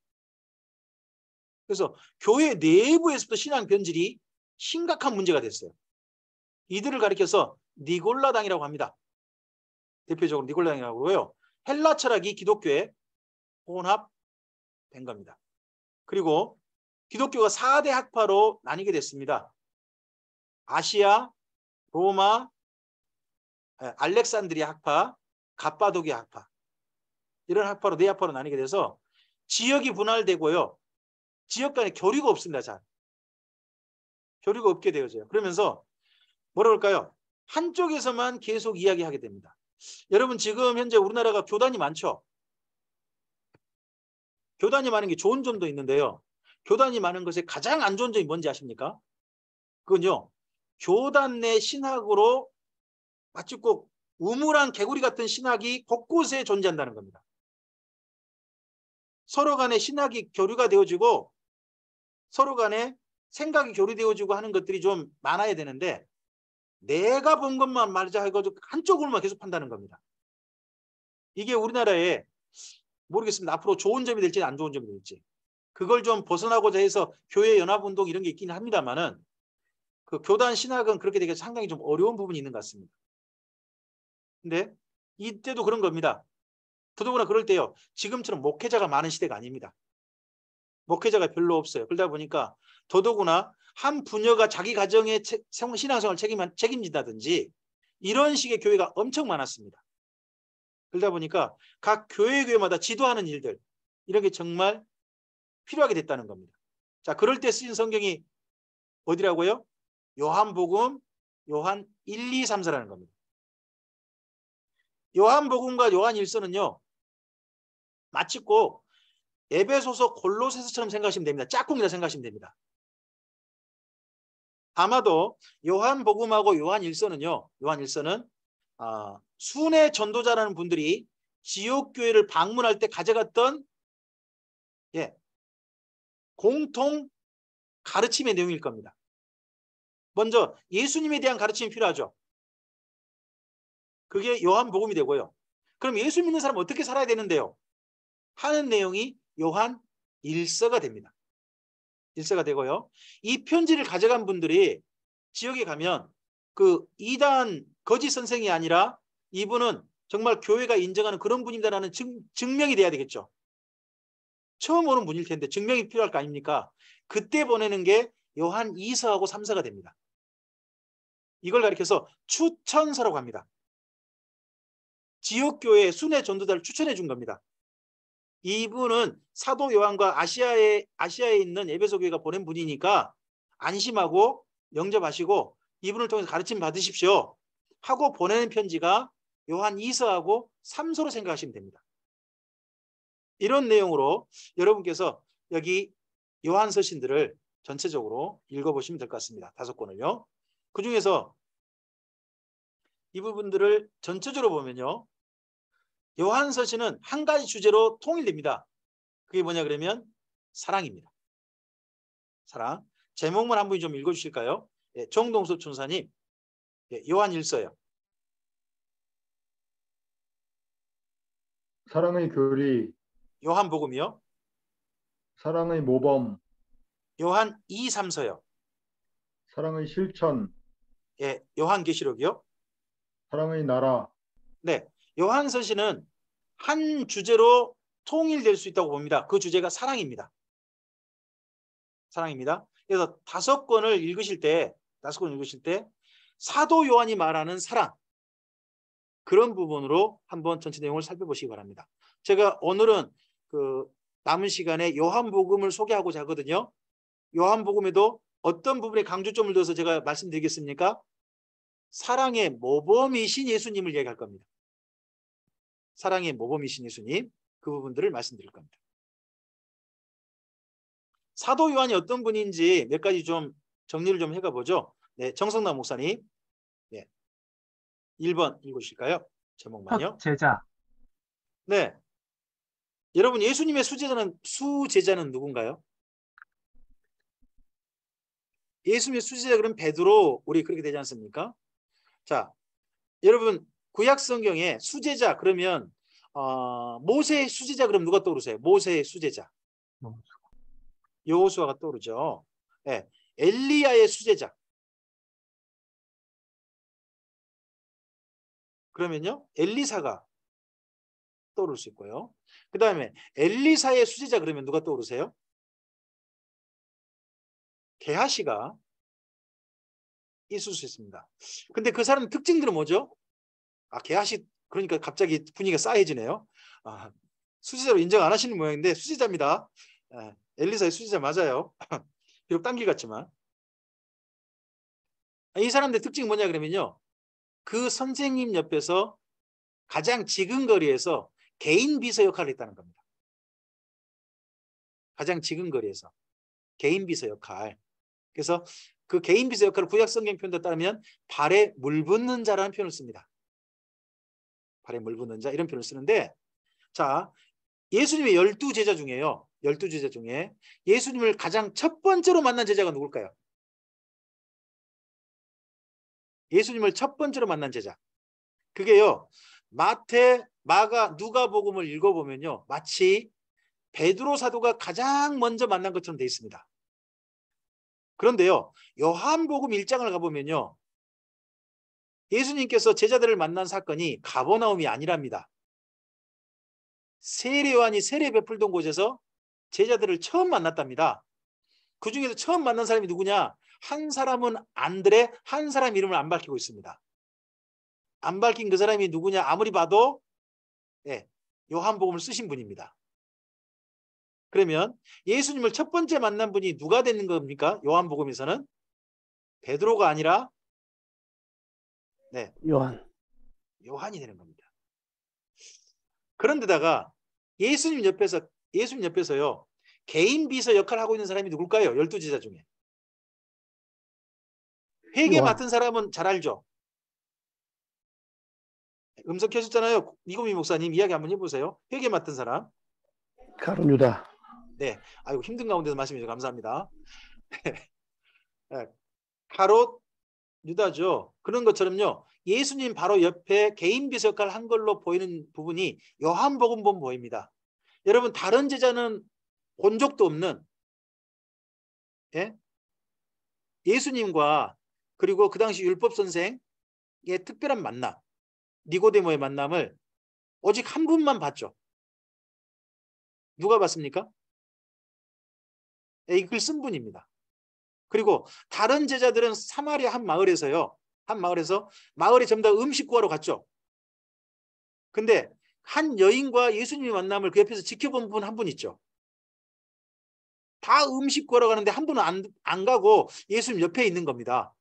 그래서 교회 내부에서부터 신앙 변질이 심각한 문제가 됐어요. 이들을 가리켜서 니골라당이라고 합니다. 대표적으로 니골라당이라고 하고요. 헬라 철학이 기독교에 혼합된 겁니다. 그리고 기독교가 4대 학파로 나뉘게 됐습니다. 아시아, 로마, 알렉산드리아 학파, 갑바도기아 학파 이런 학파로 네 학파로 나뉘게 돼서 지역이 분할되고요. 지역 간에 교류가 없습니다. 잘. 교류가 없게 되어져요. 그러면서 뭐라 그럴까요? 한쪽에서만 계속 이야기하게 됩니다. 여러분 지금 현재 우리나라가 교단이 많죠. 교단이 많은 게 좋은 점도 있는데요. 교단이 많은 것의 가장 안 좋은 점이 뭔지 아십니까? 그건요. 교단 내 신학으로 마치 꼭 우물한 개구리 같은 신학이 곳곳에 존재한다는 겁니다. 서로 간에 신학이 교류가 되어지고 서로 간에 생각이 교류되어지고 하는 것들이 좀 많아야 되는데 내가 본 것만 말자 해가지고 한쪽으로만 계속 판다는 겁니다. 이게 우리나라에 모르겠습니다. 앞으로 좋은 점이 될지 안 좋은 점이 될지. 그걸 좀 벗어나고자 해서 교회 연합운동 이런 게 있긴 합니다만은 그 교단 신학은 그렇게 되게 상당히 좀 어려운 부분이 있는 것 같습니다. 근데 이때도 그런 겁니다. 더더구나 그럴 때요. 지금처럼 목회자가 많은 시대가 아닙니다. 목회자가 별로 없어요. 그러다 보니까 더더구나 한 부녀가 자기 가정의 신앙생활을 책임진다든지 이런 식의 교회가 엄청 많았습니다. 그러다 보니까 각 교회마다 지도하는 일들 이런 게 정말 필요하게 됐다는 겁니다. 자, 그럴 때 쓰인 성경이 어디라고요? 요한복음, 요한 1, 2, 3, 4라는 겁니다. 요한복음과 요한일서는요. 마치 꼭 에베소서 골로새서처럼 생각하시면 됩니다. 짝꿍이라 생각하시면 됩니다. 아마도 요한복음하고 요한일서는요. 요한일서는 순회 전도자라는 분들이 지역교회를 방문할 때 가져갔던 공통 가르침의 내용일 겁니다. 먼저 예수님에 대한 가르침이 필요하죠. 그게 요한복음이 되고요. 그럼 예수 믿는 사람은 어떻게 살아야 되는데요? 하는 내용이 요한일서가 됩니다. 일서가 되고요. 이 편지를 가져간 분들이 지역에 가면 그 이단 거짓 선생이 아니라 이분은 정말 교회가 인정하는 그런 분이다라는 증명이 돼야 되겠죠. 처음 오는 분일 텐데 증명이 필요할 거 아닙니까? 그때 보내는 게 요한 2서하고 3서가 됩니다. 이걸 가리켜서 추천서라고 합니다. 지역교회 순회 전도자를 추천해 준 겁니다. 이분은 사도 요한과 아시아에 있는 에베소 교회가 보낸 분이니까 안심하고 영접하시고 이분을 통해서 가르침 받으십시오 하고 보내는 편지가 요한 2서하고 3서로 생각하시면 됩니다. 이런 내용으로 여러분께서 여기 요한 서신들을 전체적으로 읽어보시면 될 것 같습니다. 5권을요. 그 중에서 이 부분들을 전체적으로 보면요. 요한 서신은 한 가지 주제로 통일됩니다. 그게 뭐냐 그러면 사랑입니다. 사랑. 제목만 한 분이 좀 읽어주실까요? 예, 정동섭 춘사님. 예, 요한 1서요. 사랑의 교리, 요한복음이요. 사랑의 모범, 요한 2, 3서요. 사랑의 실천, 예, 요한계시록이요. 사랑의 나라, 네, 요한 서신은 한 주제로 통일될 수 있다고 봅니다. 그 주제가 사랑입니다. 사랑입니다. 그래서 5권을 읽으실 때 사도 요한이 말하는 사랑 그런 부분으로 한번 전체 내용을 살펴보시기 바랍니다. 제가 오늘은 그 남은 시간에 요한복음을 소개하고자 하거든요. 요한복음에도 어떤 부분에 강조점을 둬서 제가 말씀드리겠습니까? 사랑의 모범이신 예수님을 얘기할 겁니다. 사랑의 모범이신 예수님 그 부분들을 말씀드릴 겁니다. 사도 요한이 어떤 분인지 몇 가지 좀 정리를 좀 해가 보죠. 네, 정성남 목사님. 네. 1번 읽으실까요? 제목만요. 첫 제자. 네. 여러분 예수님의 수제자는 누군가요? 예수님의 수제자 그럼 베드로 우리 그렇게 되지 않습니까? 자, 여러분 구약 성경에 수제자 그러면 모세의 수제자 그럼 누가 떠오르세요? 모세의 수제자. 여호수아가 떠오르죠. 네. 엘리야의 수제자. 그러면요. 엘리사가 떠오를 수 있고요. 그 다음에 엘리사의 수제자 그러면 누가 떠오르세요? 게하시가 있을 수 있습니다. 근데 그 사람 특징들은 뭐죠? 게하시 그러니까 갑자기 분위기가 싸해지네요. 수제자로 인정 안 하시는 모양인데 수제자입니다. 엘리사의 수제자 맞아요. 비록 딴길 같지만. 이 사람들의 특징이 뭐냐 그러면요. 그 선생님 옆에서 가장 지근거리에서 개인 비서 역할을 했다는 겁니다. 가장 지근거리에서 개인 비서 역할. 그래서 그 개인 비서 역할을 구약 성경 표현에 따르면 발에 물 붓는 자라는 표현을 씁니다. 발에 물 붓는 자 이런 표현을 쓰는데 자 예수님의 12제자 중에요. 12제자 중에 예수님을 가장 첫 번째로 만난 제자가 누굴까요? 예수님을 첫 번째로 만난 제자. 그게요. 마태, 마가, 누가복음을 읽어보면요. 마치 베드로 사도가 가장 먼저 만난 것처럼 되어 있습니다. 그런데요. 요한복음 1장을 가보면요. 예수님께서 제자들을 만난 사건이 가버나움이 아니랍니다. 세례 요한이 세례 베풀던 곳에서 제자들을 처음 만났답니다. 그 중에서 처음 만난 사람이 누구냐? 한 사람은 안드레, 한 사람 이름을 안 밝히고 있습니다. 안 밝힌 그 사람이 누구냐? 아무리 봐도 요한복음을 쓰신 분입니다. 그러면 예수님을 첫 번째 만난 분이 누가 되는 겁니까? 요한복음에서는 베드로가 아니라 요한이 되는 겁니다. 그런데다가 예수님 옆에서요, 개인 비서 역할을 하고 있는 사람이 누굴까요? 12제자 중에. 회계 맡은 사람은 잘 알죠? 음성 켜셨잖아요. 이고미 목사님 이야기 한번 해보세요. 회계 맡은 사람. 가룟 유다. 네, 아이고 힘든 가운데서 말씀해 주셔서 감사합니다. 가롯 유다죠. 그런 것처럼요. 예수님 바로 옆에 개인 비서 역할을 한 걸로 보이는 부분이 요한복음 보면 보입니다. 여러분 다른 제자는 본 적도 없는 예수님과 그리고 그 당시 율법 선생의 특별한 만남, 니고데모의 만남을 오직 한 분만 봤죠. 누가 봤습니까? 이 글 쓴 분입니다. 그리고 다른 제자들은 사마리아 한 마을에서 마을에 전부 다 음식 구하러 갔죠. 근데 한 여인과 예수님의 만남을 그 옆에서 지켜본 분 한 분 있죠. 다 음식 구하러 가는데 한 분은 안 가고 예수님 옆에 있는 겁니다.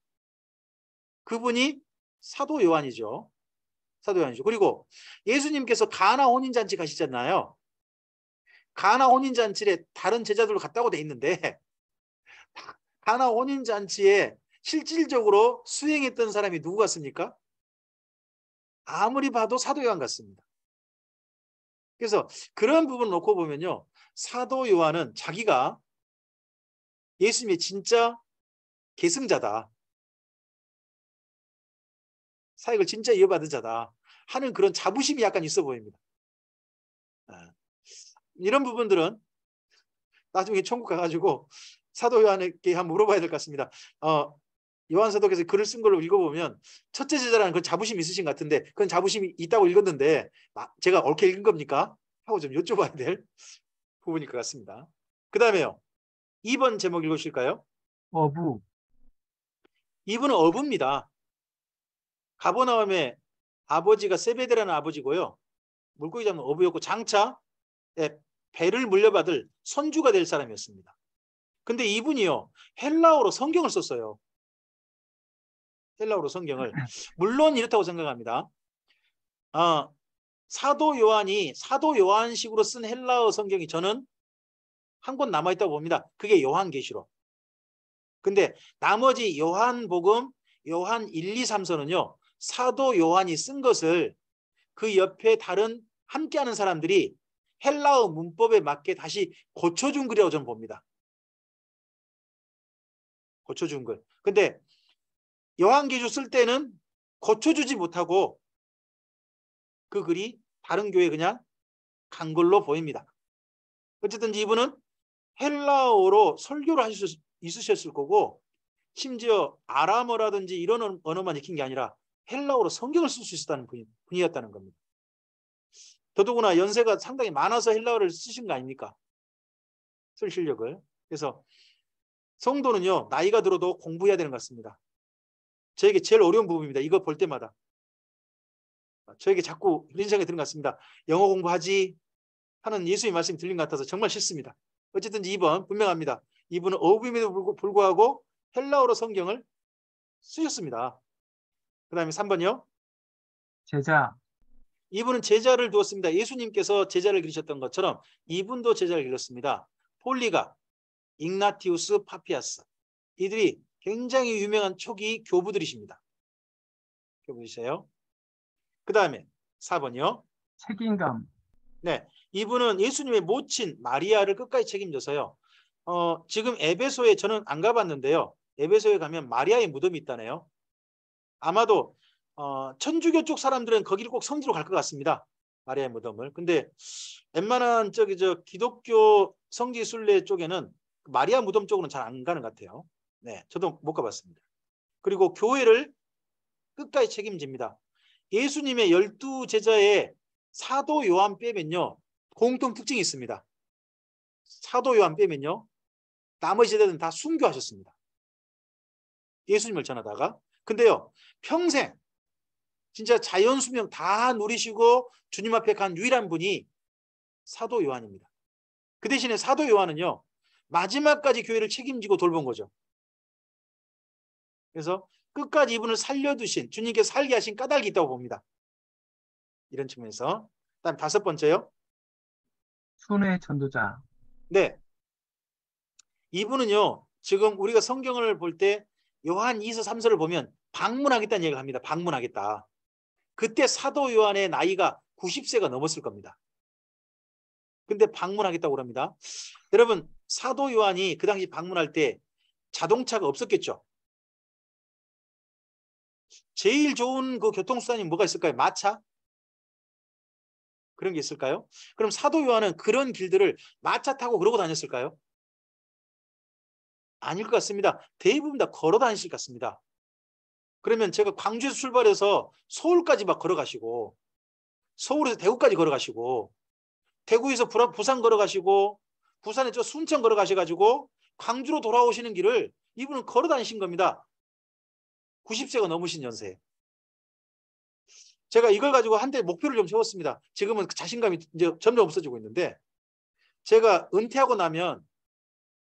그분이 사도 요한이죠. 사도 요한이죠. 그리고 예수님께서 가나 혼인잔치 가시잖아요. 가나 혼인잔치에 다른 제자들로 갔다고 돼 있는데 가나 혼인잔치에 실질적으로 수행했던 사람이 누구 같습니까? 아무리 봐도 사도 요한 같습니다. 그래서 그런 부분을 놓고 보면요. 사도 요한은 자기가 예수님의 진짜 계승자다. 사역을 진짜 이어받은 자다 하는 그런 자부심이 약간 있어 보입니다. 이런 부분들은 나중에 천국 가가지고 사도 요한에게 한번 물어봐야 될 것 같습니다. 요한 사도께서 글을 쓴 걸로 읽어보면 첫째 제자라는 그런 자부심이 있으신 것 같은데 그런 자부심이 있다고 읽었는데 제가 옳게 읽은 겁니까? 하고 좀 여쭤봐야 될 부분일 것 같습니다. 그 다음에요. 2번 제목 읽으실까요? 어부. 2번은 어부입니다. 가버나움의 아버지가 세베데라는 아버지고요. 물고기 잡는 어부였고 장차 배를 물려받을 선주가 될 사람이었습니다. 근데 이분이요. 헬라어로 성경을 썼어요. 헬라어로 성경을. 물론 이렇다고 생각합니다. 사도 요한이 사도 요한식으로 쓴 헬라어 성경이 저는 한 권 남아있다고 봅니다. 그게 요한계시록. 근데 나머지 요한복음, 요한 1, 2, 3서는요. 사도 요한이 쓴 것을 그 옆에 다른 함께하는 사람들이 헬라어 문법에 맞게 다시 고쳐준 글이라고 저는 봅니다. 고쳐준 글. 근데 요한계시록 쓸 때는 고쳐주지 못하고 그 글이 다른 교회에 그냥 간 걸로 보입니다. 어쨌든 이분은 헬라어로 설교를 하실 수 있으셨을 거고 심지어 아람어라든지 이런 언어만 익힌 게 아니라 헬라어로 성경을 쓸 수 있었다는 분이었다는 겁니다. 더더구나 연세가 상당히 많아서 헬라어를 쓰신 거 아닙니까? 쓸 실력을. 그래서 성도는요. 나이가 들어도 공부해야 되는 것 같습니다. 저에게 제일 어려운 부분입니다. 이거 볼 때마다. 저에게 자꾸 이런 생각이 드는 것 같습니다. 영어 공부하지 하는 예수의 말씀이 들린 것 같아서 정말 싫습니다. 어쨌든 2번 분명합니다. 이분은 어부임에도 불구하고 헬라어로 성경을 쓰셨습니다. 그 다음에 3번이요. 제자. 이분은 제자를 두었습니다. 예수님께서 제자를 기르셨던 것처럼 이분도 제자를 기르셨습니다. 폴리가, igna티우스, 파피아스. 이들이 굉장히 유명한 초기 교부들이십니다. 교부이세요. 그 다음에 4번이요. 책임감. 네, 이분은 예수님의 모친 마리아를 끝까지 책임져서요. 지금 에베소에 저는 안 가봤는데요. 에베소에 가면 마리아의 무덤이 있다네요. 아마도 천주교 쪽 사람들은 거기를 꼭 성지로 갈 것 같습니다. 마리아의 무덤을. 근데 웬만한 기독교 성지 순례 쪽에는 마리아 무덤 쪽으로는 잘 안 가는 것 같아요. 네, 저도 못 가봤습니다. 그리고 교회를 끝까지 책임집니다. 예수님의 12제자의 사도 요한 빼면요. 공통 특징이 있습니다. 사도 요한 빼면요. 나머지 제자들은 다 순교하셨습니다. 예수님을 전하다가. 근데요. 평생 진짜 자연수명 다 누리시고 주님 앞에 간 유일한 분이 사도 요한입니다. 그 대신에 사도 요한은요. 마지막까지 교회를 책임지고 돌본 거죠. 그래서 끝까지 이분을 살려두신 주님께서 살게 하신 까닭이 있다고 봅니다. 이런 측면에서. 그다음 5번째요. 순회 전도자. 네. 이분은요. 지금 우리가 성경을 볼 때 요한 2서 3서를 보면 방문하겠다는 얘기를 합니다. 방문하겠다. 그때 사도 요한의 나이가 90세가 넘었을 겁니다. 근데 방문하겠다고 합니다. 여러분 사도 요한이 그 당시 방문할 때 자동차가 없었겠죠. 제일 좋은 그 교통수단이 뭐가 있을까요? 마차? 그런 게 있을까요? 그럼 사도 요한은 그런 길들을 마차 타고 그러고 다녔을까요? 아닐 것 같습니다. 대부분 다 걸어 다니실 것 같습니다. 그러면 제가 광주에서 출발해서 서울까지 막 걸어가시고 서울에서 대구까지 걸어가시고 대구에서 부산 걸어가시고 부산에 저 순천 걸어가셔가지고 광주로 돌아오시는 길을 이분은 걸어 다니신 겁니다. 90세가 넘으신 연세에. 제가 이걸 가지고 한때 목표를 좀 세웠습니다. 지금은 그 자신감이 이제 점점 없어지고 있는데 제가 은퇴하고 나면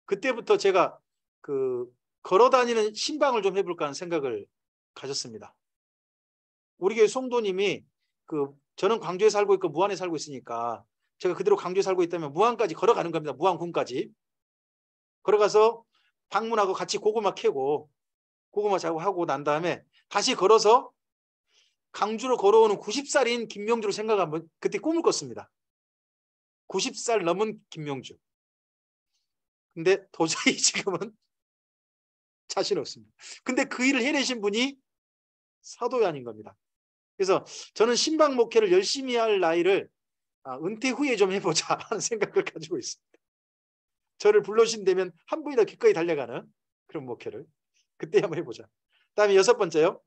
그때부터 제가 그 걸어 다니는 신방을 좀 해볼까 하는 생각을 가졌습니다. 우리 교회 송도님이 저는 광주에 살고 있고 무안에 살고 있으니까 제가 그대로 광주에 살고 있다면 무안까지 걸어가는 겁니다. 무안군까지. 걸어가서 방문하고 같이 고구마 캐고 고구마 작업하고 난 다음에 다시 걸어서 광주로 걸어오는 90살인 김명주를 생각하면 그때 꿈을 꿨습니다. 90살 넘은 김명주. 근데 도저히 지금은 자신 없습니다. 근데 그 일을 해내신 분이 사도 요한인 겁니다. 그래서 저는 신방 목회를 열심히 할 나이를 은퇴 후에 좀 해보자 하는 생각을 가지고 있습니다. 저를 불러주신다면 한 분이나 기꺼이 달려가는 그런 목회를 그때 한번 해보자. 다음에 6번째요.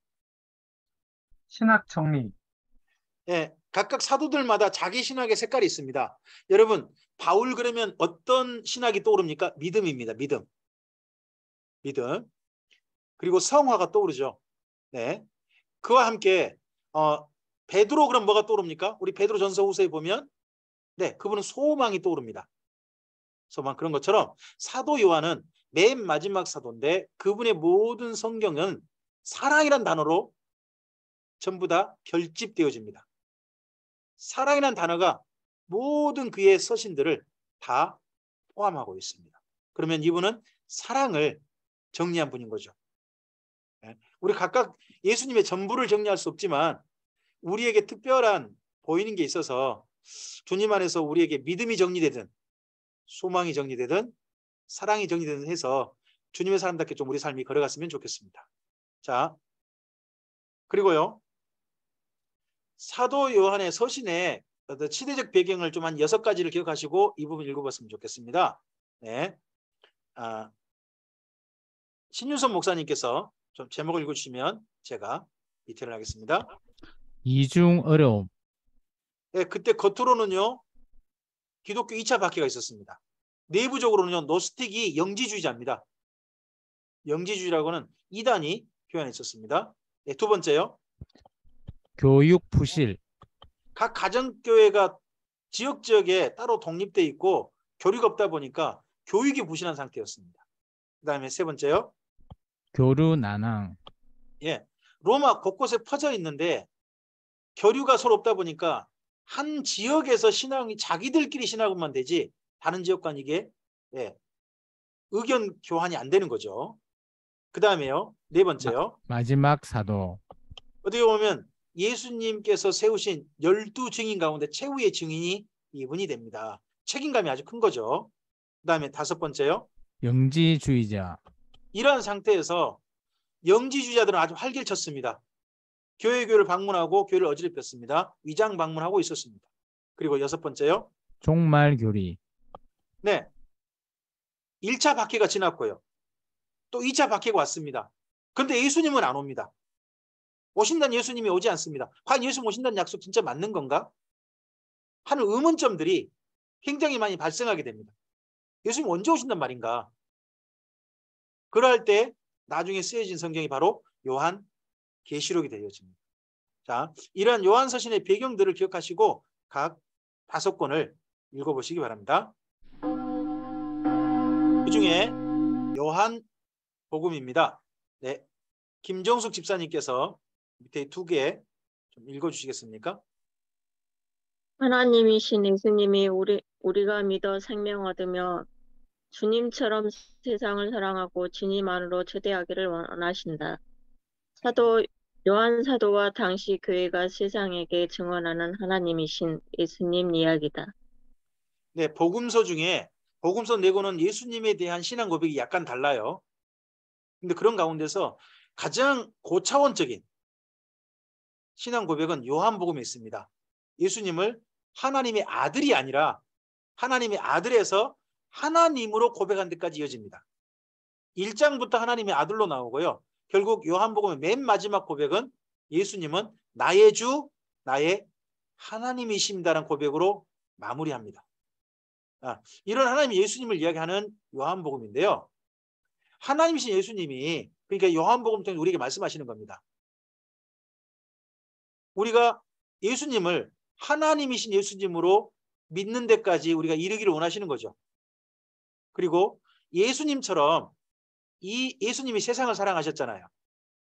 신학 정리. 예, 각각 사도들마다 자기 신학의 색깔이 있습니다. 여러분 바울 그러면 어떤 신학이 떠오릅니까? 믿음입니다. 믿음. 그리고 성화가 떠오르죠. 네. 그와 함께 베드로 그럼 뭐가 떠오릅니까? 우리 베드로 전서 후서에 보면 네, 그분은 소망이 떠오릅니다. 소망. 그런 것처럼 사도 요한은 맨 마지막 사도인데 그분의 모든 성경은 사랑이란 단어로 전부 다 결집되어집니다. 사랑이란 단어가 모든 그의 서신들을 다 포함하고 있습니다. 그러면 이분은 사랑을 정리한 분인 거죠. 우리 각각 예수님의 전부를 정리할 수 없지만 우리에게 특별한 보이는 게 있어서 주님 안에서 우리에게 믿음이 정리되든 소망이 정리되든 사랑이 정리되든 해서 주님의 사람답게 좀 우리 삶이 걸어갔으면 좋겠습니다. 자, 그리고요. 사도 요한의 서신의 시대적 배경을 좀 한 6가지를 기억하시고 이 부분 읽어봤으면 좋겠습니다. 네. 신윤선 목사님께서 좀 제목을 읽어주시면 제가 디테일을 하겠습니다. 이중 어려움. 네, 그때 겉으로는요. 기독교 2차 박해가 있었습니다. 내부적으로는요. 노스틱이 영지주의자입니다. 영지주의라고는 이단이 표현해 있었습니다. 네, 2번째요. 교육 부실. 각 가정교회가 지역에 따로 독립돼 있고 교류가 없다 보니까 교육이 부실한 상태였습니다. 그 다음에 3번째요. 교류 난항. 예, 로마 곳곳에 퍼져 있는데 교류가 서로 없다 보니까 한 지역에서 신앙이 자기들끼리 신학만 되지 다른 지역과는 이게 의견 교환이 안 되는 거죠. 그 다음에요. 4번째요. 마지막 사도. 어떻게 보면 예수님께서 세우신 12증인 가운데 최후의 증인이 이분이 됩니다. 책임감이 아주 큰 거죠. 그 다음에 5번째요. 영지주의자. 이러한 상태에서 영지주의자들은 아주 활기를 쳤습니다. 교회를 방문하고 교회를 어지럽혔습니다. 위장 방문하고 있었습니다. 그리고 6번째요. 종말교리. 네, 1차 박해가 지났고요. 또 2차 박해가 왔습니다. 그런데 예수님은 안 옵니다. 오신다는 예수님이 오지 않습니다. 과연 예수님 오신다는 약속 진짜 맞는 건가? 하는 의문점들이 굉장히 많이 발생하게 됩니다. 예수님 언제 오신단 말인가? 그럴 때 나중에 쓰여진 성경이 바로 요한 계시록이 되어집니다. 자, 이러한 요한 서신의 배경들을 기억하시고 각 5권을 읽어보시기 바랍니다. 그 중에 요한 복음입니다. 네, 김정숙 집사님께서 밑에 2개 좀 읽어주시겠습니까? 하나님이신 예수님이 우리가 믿어 생명 얻으며 주님처럼 세상을 사랑하고 주님 안으로 초대하기를 원하신다. 사도 요한 사도와 당시 교회가 세상에게 증언하는 하나님이신 예수님 이야기다. 네, 복음서 중에 복음서 4권은 예수님에 대한 신앙 고백이 약간 달라요. 근데 그런 가운데서 가장 고차원적인 신앙 고백은 요한복음에 있습니다. 예수님을 하나님의 아들이 아니라 하나님의 아들에서 하나님으로 고백한 데까지 이어집니다. 1장부터 하나님의 아들로 나오고요. 결국 요한복음의 맨 마지막 고백은 예수님은 나의 주, 나의 하나님이십니다라는 고백으로 마무리합니다. 이런 하나님 예수님을 이야기하는 요한복음인데요. 하나님이신 예수님이 그러니까 요한복음 통해 우리에게 말씀하시는 겁니다. 우리가 예수님을 하나님이신 예수님으로 믿는 데까지 우리가 이르기를 원하시는 거죠. 그리고 예수님처럼 이 예수님이 세상을 사랑하셨잖아요.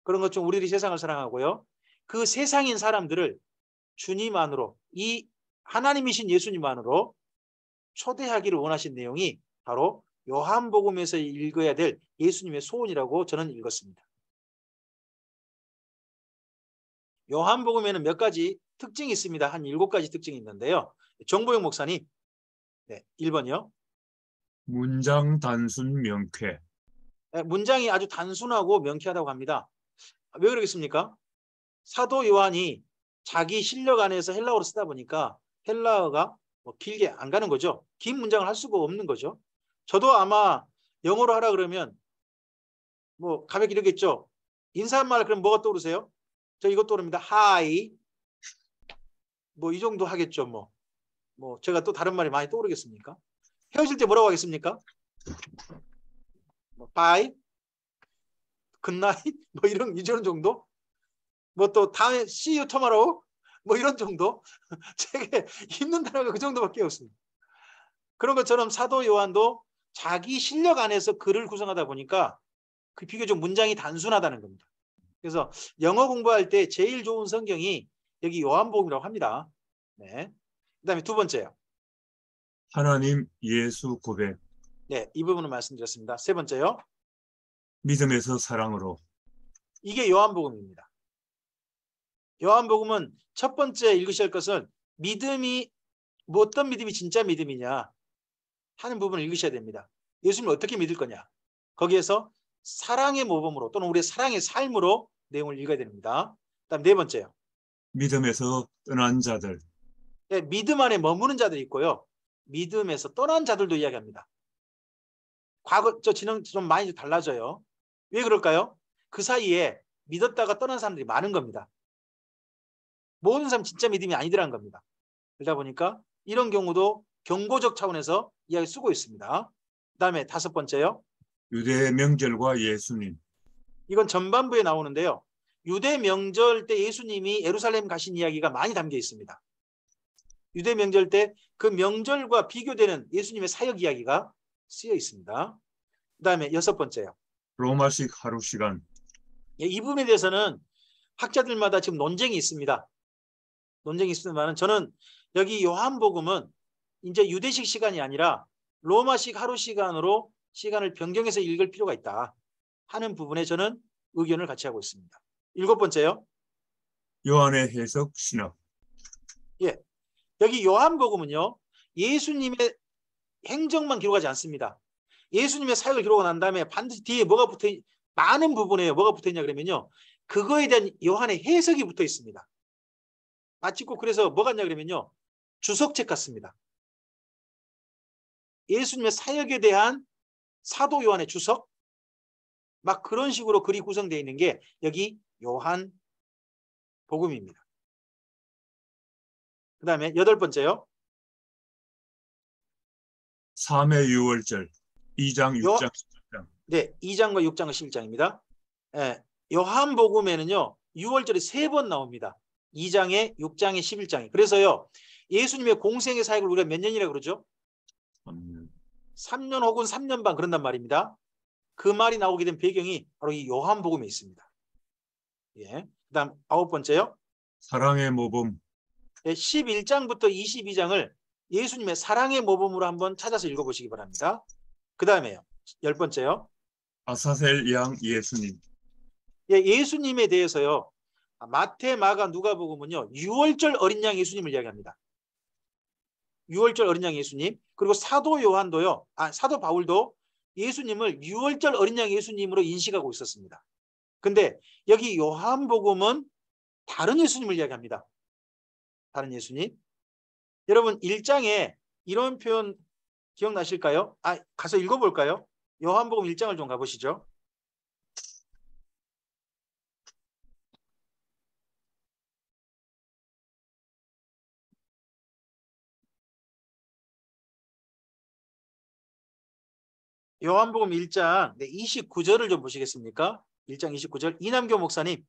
그런 것처럼 우리들이 세상을 사랑하고요. 그 세상인 사람들을 주님 안으로 이 하나님이신 예수님 안으로 초대하기를 원하신 내용이 바로 요한복음에서 읽어야 될 예수님의 소원이라고 저는 읽었습니다. 요한복음에는 몇 가지 특징이 있습니다. 한 7가지 특징이 있는데요. 정보영 목사님, 네, 1번이요. 문장 단순 명쾌. 네, 문장이 아주 단순하고 명쾌하다고 합니다. 왜 그러겠습니까? 사도 요한이 자기 실력 안에서 헬라어로 쓰다 보니까 헬라어가 뭐 길게 안 가는 거죠. 긴 문장을 할 수가 없는 거죠. 저도 아마 영어로 하라 그러면 뭐 가볍게 이러겠죠. 인사말 그럼 뭐가 떠오르세요? 저 이것 떠오릅니다. 하이. 뭐 이 정도 하겠죠. 뭐 제가 또 다른 말이 많이 떠오르겠습니까? 헤어질 때 뭐라고 하겠습니까? 뭐 바이, 굿나잇, 뭐 이런 정도. 뭐 또 다음에 see you tomorrow, 뭐 이런 정도. 제게 힘든 단어가 그 정도밖에 없습니다. 그런 것처럼 사도 요한도 자기 실력 안에서 글을 구성하다 보니까 그 비교적 문장이 단순하다는 겁니다. 그래서 영어 공부할 때 제일 좋은 성경이 여기 요한복음이라고 합니다. 네. 그다음에 2번째요. 하나님 예수 고백. 네, 이 부분을 말씀드렸습니다. 3번째요. 믿음에서 사랑으로. 이게 요한복음입니다. 요한복음은 첫 번째 읽으셔야 할 것은 믿음이 뭐 어떤 믿음이 진짜 믿음이냐 하는 부분을 읽으셔야 됩니다. 예수님을 어떻게 믿을 거냐. 거기에서 사랑의 모범으로 또는 우리의 사랑의 삶으로 내용을 읽어야 됩니다. 그다음 4번째요. 믿음에서 떠난 자들. 네, 믿음 안에 머무는 자들이 있고요. 믿음에서 떠난 자들도 이야기합니다. 과거 저 진행 좀 많이 달라져요. 왜 그럴까요? 그 사이에 믿었다가 떠난 사람들이 많은 겁니다. 모든 사람 진짜 믿음이 아니더라는 겁니다. 그러다 보니까 이런 경우도 경고적 차원에서 이야기 쓰고 있습니다. 그다음에 5번째요. 유대 명절과 예수님. 이건 전반부에 나오는데요. 유대 명절 때 예수님이 예루살렘 가신 이야기가 많이 담겨 있습니다. 유대 명절 때 그 명절과 비교되는 예수님의 사역 이야기가 쓰여 있습니다. 그다음에 6번째요. 로마식 하루 시간. 이 부분에 대해서는 학자들마다 지금 논쟁이 있습니다. 논쟁이 있지만 저는 여기 요한복음은 이제 유대식 시간이 아니라 로마식 하루 시간으로 시간을 변경해서 읽을 필요가 있다 하는 부분에 저는 의견을 같이 하고 있습니다. 7번째요. 요한의 해석 신학. 예, 여기 요한복음은요. 예수님의 행적만 기록하지 않습니다. 예수님의 사역을 기록하고 난 다음에 반드시 뒤에 뭐가 붙어 많은 부분에 뭐가 붙어 있냐 그러면요. 그거에 대한 요한의 해석이 붙어 있습니다. 마치 꼭 그래서 뭐 같냐 그러면요. 주석책 같습니다. 예수님의 사역에 대한 사도 요한의 주석 막 그런 식으로 글이 구성되어 있는 게 여기 요한 복음입니다. 그 다음에 8번째요. 3회 유월절 2장 6장 10장. 네, 2장과 6장과 11장입니다. 예, 요한복음에는요 6월절이 3번 나옵니다. 2장에 6장에 11장에. 그래서요 예수님의 공생의 사역을 우리가 몇 년이라고 그러죠? 3년 혹은 3년 반 그런단 말입니다. 그 말이 나오게 된 배경이 바로 이 요한복음에 있습니다. 예. 그 다음 9번째요. 사랑의 모범. 예, 11장부터 22장을 예수님의 사랑의 모범으로 한번 찾아서 읽어보시기 바랍니다. 그 다음에요. 10번째요. 아사셀 양 예수님. 예, 예수님에 대해서요. 마태, 마가, 누가복음은요. 6월절 어린 양 예수님을 이야기합니다. 6월절 어린 양 예수님. 그리고 사도 요한도요. 사도 바울도 예수님을 6월절 어린 양 예수님으로 인식하고 있었습니다. 근데 여기 요한복음은 다른 예수님을 이야기합니다. 다른 예수님. 여러분 1장에 이런 표현 기억나실까요? 가서 읽어볼까요? 요한복음 1장을 좀 가보시죠. 요한복음 1장 29절을 좀 보시겠습니까? 1장 29절 이남교 목사님.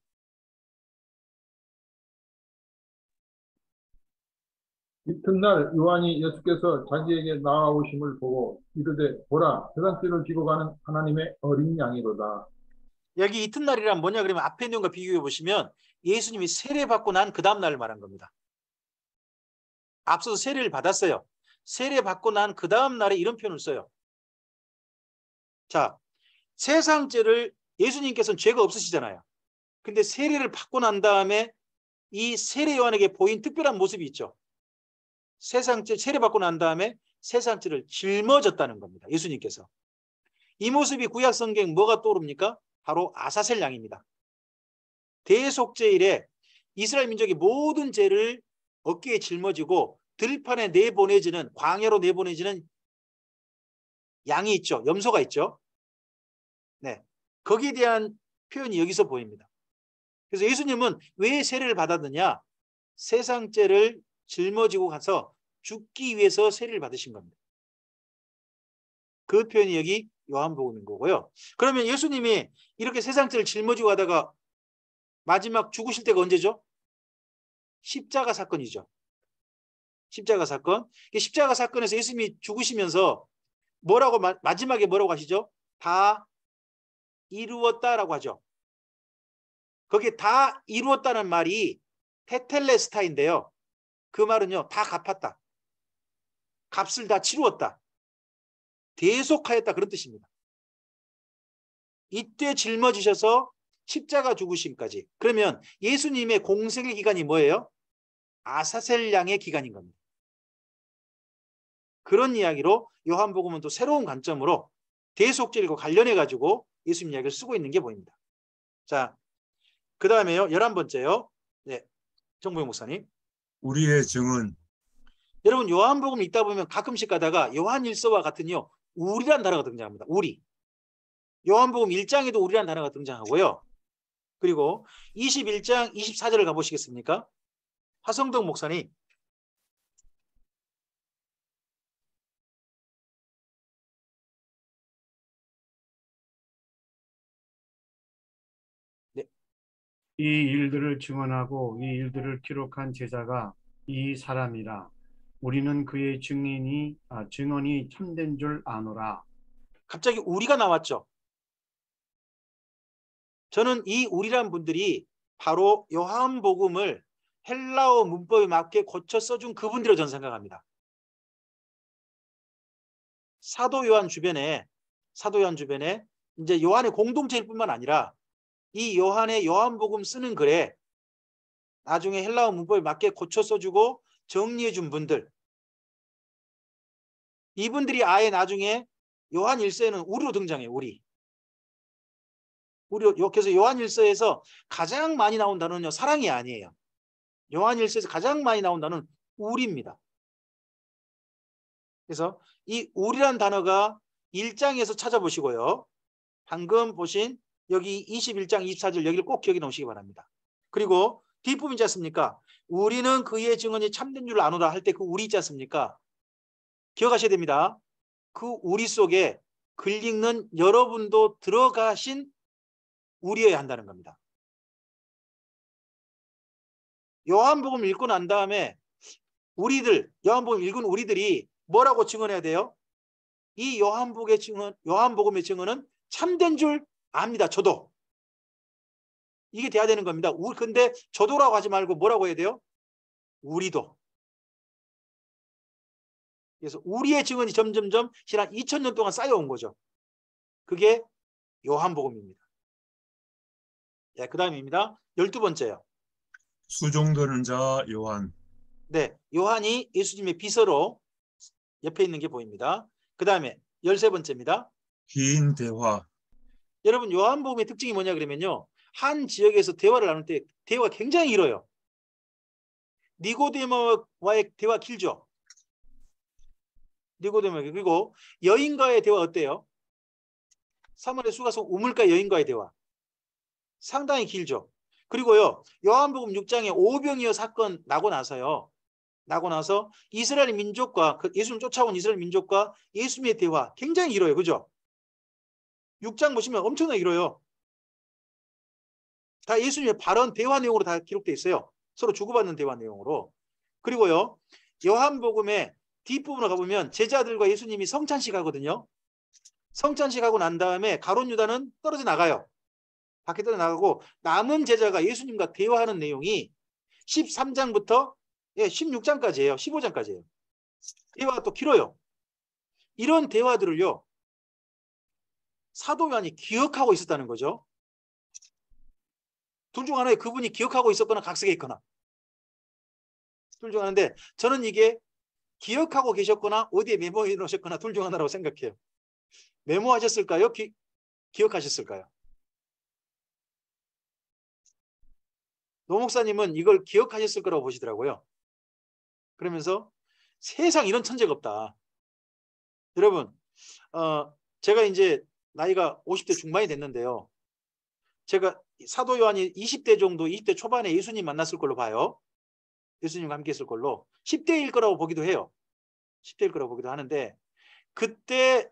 이튿날 요한이 예수께서 자기에게 나아오심을 보고 이르되 보라 세상죄를 지고 가는 하나님의 어린 양이로다. 여기 이튿날이란 뭐냐 그러면 앞에 내용과 비교해 보시면 예수님이 세례받고 난 그 다음 날을 말한 겁니다. 앞서서 세례를 받았어요. 세례받고 난 그 다음 날에 이런 표현을 써요. 자, 세상죄를 예수님께서는 죄가 없으시잖아요. 근데 세례를 받고 난 다음에 이 세례 요한에게 보인 특별한 모습이 있죠. 세상죄 세례받고 난 다음에 세상죄를 짊어졌다는 겁니다. 예수님께서. 이 모습이 구약 성경 뭐가 떠오릅니까? 바로 아사셀 양입니다. 대속죄일에 이스라엘 민족의 모든 죄를 어깨에 짊어지고 들판에 내보내지는 광야로 내보내지는 양이 있죠. 염소가 있죠. 네, 거기에 대한 표현이 여기서 보입니다. 그래서 예수님은 왜 세례를 받았느냐? 세상죄를 짊어지고 가서 죽기 위해서 세례를 받으신 겁니다. 그 표현이 여기 요한복음인 거고요. 그러면 예수님이 이렇게 세상죄를 짊어지고 가다가 마지막 죽으실 때가 언제죠? 십자가 사건이죠. 십자가 사건. 십자가 사건에서 예수님이 죽으시면서 뭐라고 마지막에 뭐라고 하시죠? 다 이루었다라고 하죠. 거기에 다 이루었다는 말이 테텔레스타인데요. 그 말은요. 다 갚았다. 값을 다 치루었다. 대속하였다 그런 뜻입니다. 이때 짊어지셔서 십자가 죽으심까지. 그러면 예수님의 공생의 기간이 뭐예요? 아사셀 양의 기간인 겁니다. 그런 이야기로 요한복음은 또 새로운 관점으로 대속죄일과 관련해 가지고 예수님 이야기를 쓰고 있는 게 보입니다. 자, 그 다음에요. 11번째요. 네, 정보영 목사님. 우리의 증은. 여러분 요한복음 읽다 보면 가끔씩 가다가 요한일서와 같은요. 우리란 단어가 등장합니다. 우리. 요한복음 1장에도 우리란 단어가 등장하고요. 그리고 21장 24절을 가보시겠습니까? 화성덕 목사님. 네. 이 일들을 증언하고 이 일들을 기록한 제자가 이 사람이라. 우리는 그의 증언이 참된 줄 아노라. 갑자기 우리가 나왔죠. 저는 이 우리란 분들이 바로 요한복음을 헬라어 문법에 맞게 고쳐 써준 그분들을 저는 생각합니다. 사도 요한 주변에 이제 요한의 공동체일 뿐만 아니라 이 요한의 요한복음 쓰는 글에 나중에 헬라어 문법에 맞게 고쳐 써주고 정리해 준 분들, 이분들이 아예 나중에 요한 1서에는 우리로 등장해요. 우리. 그래서 요한 1서에서 가장 많이 나온 단어는요. 사랑이 아니에요. 요한 1서에서 가장 많이 나온 단어는 우리입니다. 그래서 이 우리란 단어가 1장에서 찾아보시고요. 방금 보신 여기 21장 24절 여기를 꼭 기억해 놓으시기 바랍니다. 그리고 뒷부분 있지 않습니까? 우리는 그의 증언이 참된 줄 아노라 할 때 그 우리 있지 않습니까? 기억하셔야 됩니다. 그 우리 속에 글 읽는 여러분도 들어가신 우리여야 한다는 겁니다. 요한복음 읽고 난 다음에 요한복음 읽은 우리들이 뭐라고 증언해야 돼요? 이 요한복음의 증언은 참된 줄 압니다. 저도. 이게 돼야 되는 겁니다. 근데 저도라고 하지 말고 뭐라고 해야 돼요? 우리도. 그래서 우리의 증언이 점점점 지난 2000년 동안 쌓여온 거죠. 그게 요한복음입니다. 네, 그 다음입니다. 12번째요. 수종드는 자 요한. 네, 요한이 예수님의 비서로 옆에 있는 게 보입니다. 그 다음에 13번째입니다. 긴 대화. 여러분 요한복음의 특징이 뭐냐 그러면요. 한 지역에서 대화를 나눌 때 대화가 굉장히 길어요. 니고데모와의 대화 길죠. 니고데모. 그리고 여인과의 대화 어때요? 사무엘의 수가성 우물가 여인과의 대화. 상당히 길죠. 그리고요. 요한복음 6장에 오병이어 사건 나고 나서 이스라엘 민족과 예수님 쫓아온 이스라엘 민족과 예수님의 대화 굉장히 길어요. 그죠? 6장 보시면 엄청나게 길어요. 다 예수님의 발언 대화 내용으로 다 기록되어 있어요. 서로 주고받는 대화 내용으로. 그리고요. 요한복음의 뒷부분을 가보면 제자들과 예수님이 성찬식 하거든요. 성찬식 하고 난 다음에 가룟 유다는 떨어져 나가요. 밖에 떨어져 나가고 남은 제자가 예수님과 대화하는 내용이 13장부터 16장까지예요. 15장까지예요. 대화가 또 길어요. 이런 대화들을요. 사도 요한이 기억하고 있었다는 거죠. 둘 중 하나에 그분이 기억하고 있었거나 각색해 있거나. 둘 중 하나인데 저는 이게 기억하고 계셨거나 어디에 메모해 놓으셨거나 둘 중 하나라고 생각해요. 메모하셨을까요? 기억하셨을까요? 노 목사님은 이걸 기억하셨을 거라고 보시더라고요. 그러면서 세상 이런 천재가 없다. 여러분 제가 이제 나이가 50대 중반이 됐는데요. 제가 사도 요한이 20대 정도 20대 초반에 예수님 만났을 걸로 봐요. 예수님과 함께 했을 걸로 10대일 거라고 보기도 해요. 10대일 거라고 보기도 하는데 그때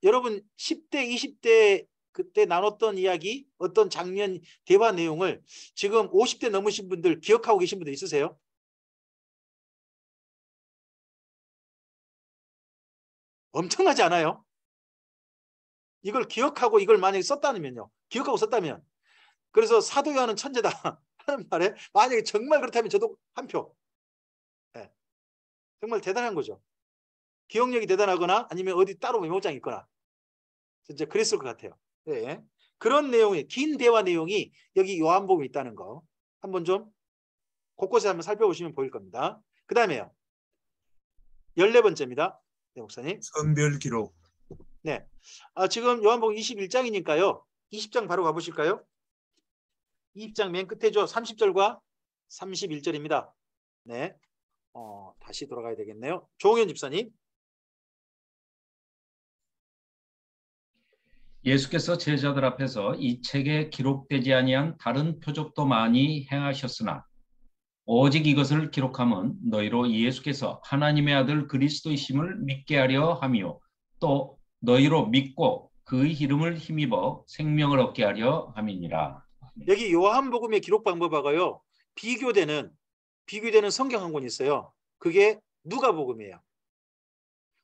여러분 10대 20대 그때 나눴던 이야기 어떤 장면 대화 내용을 지금 50대 넘으신 분들 기억하고 계신 분들 있으세요? 엄청나지 않아요? 이걸 기억하고 이걸 만약에 썼다면요. 기억하고 썼다면. 그래서 사도 요한은 천재다 하는 말에 만약에 정말 그렇다면 저도 한 표. 네. 정말 대단한 거죠. 기억력이 대단하거나 아니면 어디 따로 메모장이 있거나 진짜 그랬을 것 같아요. 네. 그런 내용이 긴 대화 내용이 여기 요한복음에 있다는 거 한번 좀 곳곳에 한번 살펴보시면 보일 겁니다. 그 다음에요. 14번째입니다. 네, 목사님. 선별 기록. 네. 지금 요한복음 21장이니까요. 20장 바로 가보실까요? 20장 맨 끝에죠. 30절과 31절입니다. 네. 다시 돌아가야 되겠네요. 조홍현 집사님. 예수께서 제자들 앞에서 이 책에 기록되지 아니한 다른 표적도 많이 행하셨으나 오직 이것을 기록함은 너희로 예수께서 하나님의 아들 그리스도이심을 믿게 하려 함이요 또 너희로 믿고 그의 이름을 힘입어 생명을 얻게 하려 함이니라. 여기 요한복음의 기록 방법하고요. 비교되는 성경 한 권이 있어요. 그게 누가복음이에요.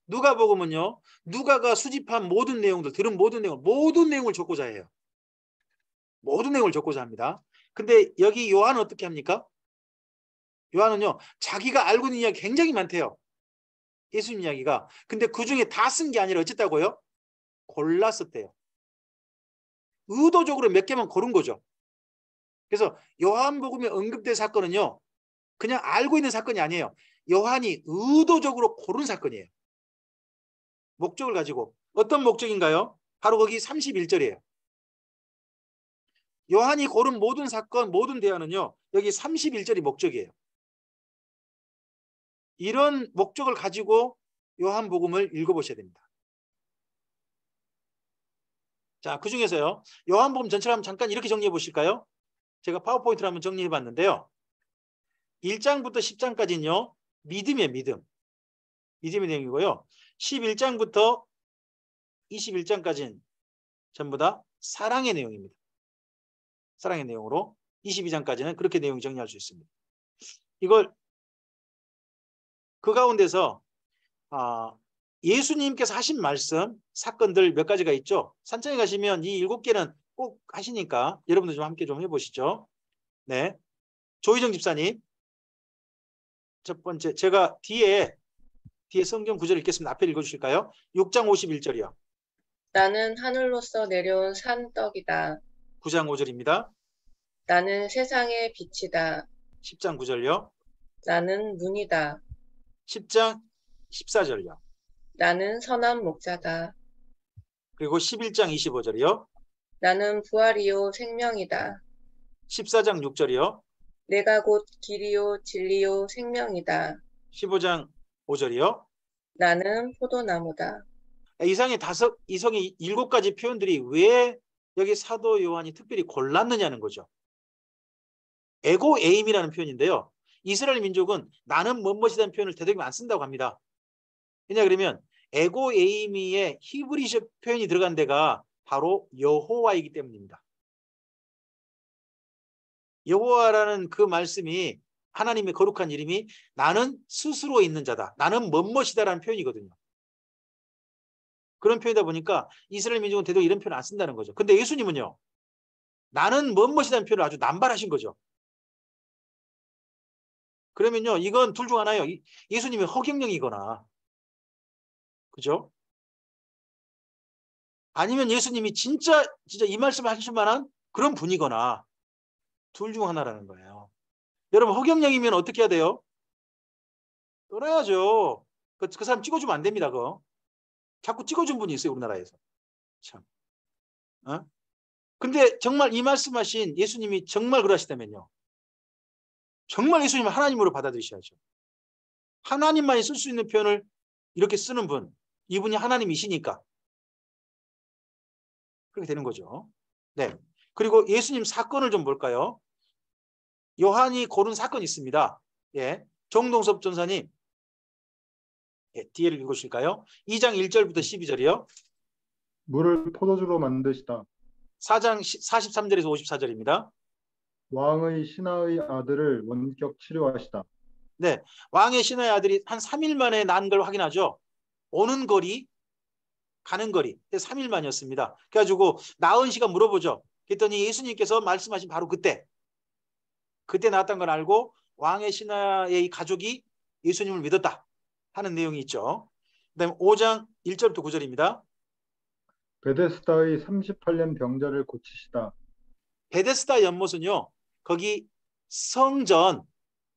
누가복음은요. 누가가 수집한 모든 내용들, 들은 모든 내용을 적고자 해요. 모든 내용을 적고자 합니다. 근데 여기 요한은 어떻게 합니까? 요한은요. 자기가 알고 있는 이야기 굉장히 많대요. 예수님 이야기가. 근데 그중에 다 쓴 게 아니라 어쨌다고요? 골라 썼대요. 의도적으로 몇 개만 고른 거죠. 그래서 요한복음에 언급된 사건은요. 그냥 알고 있는 사건이 아니에요. 요한이 의도적으로 고른 사건이에요. 목적을 가지고. 어떤 목적인가요? 바로 거기 31절이에요. 요한이 고른 모든 사건, 모든 대화는요. 여기 31절이 목적이에요. 이런 목적을 가지고 요한복음을 읽어보셔야 됩니다. 자, 그 중에서요. 요한복음 전체를 한번 잠깐 이렇게 정리해 보실까요? 제가 파워포인트를 한번 정리해 봤는데요. 1장부터 10장까지는요. 믿음이에요. 믿음. 믿음의 내용이고요. 11장부터 21장까지는 전부 다 사랑의 내용입니다. 사랑의 내용으로 22장까지는 그렇게 내용 정리할 수 있습니다. 이걸 그 가운데서 예수님께서 하신 말씀 사건들 몇 가지가 있죠. 산청에 가시면 이 7개는 꼭 하시니까 여러분들 좀 함께 좀 해보시죠. 네, 조희정 집사님 첫 번째 제가 뒤에 성경 구절 읽겠습니다. 앞에 읽어주실까요? 6장 51절이요. 나는 하늘로서 내려온 산떡이다. 9장 5절입니다. 나는 세상의 빛이다. 10장 9절요. 나는 문이다. 10장 14절요. 나는 선한 목자다. 그리고 11장 25절이요. 나는 부활이요 생명이다. 14장 6절이요. 내가 곧 길이요 진리요 생명이다. 15장 5절이요. 나는 포도나무다. 이상의 7가지 표현들이 왜 여기 사도 요한이 특별히 골랐느냐는 거죠. 에고 에임이라는 표현인데요. 이스라엘 민족은 나는 뭐뭐이라는 표현을 되도록이면 안 쓴다고 합니다. 왜냐 그러면 에고 에이미의 히브리식 표현이 들어간 데가 바로 여호와이기 때문입니다. 여호와라는 그 말씀이 하나님의 거룩한 이름이 나는 스스로 있는 자다. 나는 뭐뭐이다라는 표현이거든요. 그런 표현이다 보니까 이스라엘 민족은 되도록 이런 표현을 안 쓴다는 거죠. 근데 예수님은요. 나는 뭐뭐이다는 표현을 아주 남발하신 거죠. 그러면요. 이건 둘 중 하나예요. 예수님의 허경영이거나 그죠? 아니면 예수님이 진짜 이 말씀을 하실 만한 그런 분이거나 둘 중 하나라는 거예요. 여러분 허경영이면 어떻게 해야 돼요? 떠나야죠. 그 사람 찍어주면 안 됩니다. 그거. 자꾸 찍어준 분이 있어요. 우리나라에서. 참. 근데 정말 이 말씀하신 예수님이 정말 그러시다면요. 정말 예수님을 하나님으로 받아들이셔야죠. 하나님만이 쓸 수 있는 표현을 이렇게 쓰는 분. 이분이 하나님이시니까. 그렇게 되는 거죠. 네. 그리고 예수님 사건을 좀 볼까요? 요한이 고른 사건이 있습니다. 예. 정동섭 전사님. 예, 뒤에를 읽으실까요? 2장 1절부터 12절이요. 물을 포도주로 만드시다. 4장 43절에서 54절입니다. 왕의 신하의 아들을 원격 치료하시다. 네. 왕의 신하의 아들이 한 3일 만에 난 걸 확인하죠. 오는 거리, 가는 거리. 3일 만이었습니다. 그래가지고 나은 씨가 물어보죠. 그랬더니 예수님께서 말씀하신 바로 그때 나왔다는 걸 알고 왕의 신하의 가족이 예수님을 믿었다 하는 내용이 있죠. 그 다음에 5장 1절부터 9절입니다. 베데스다의 38년 병자를 고치시다. 베데스다 연못은요. 거기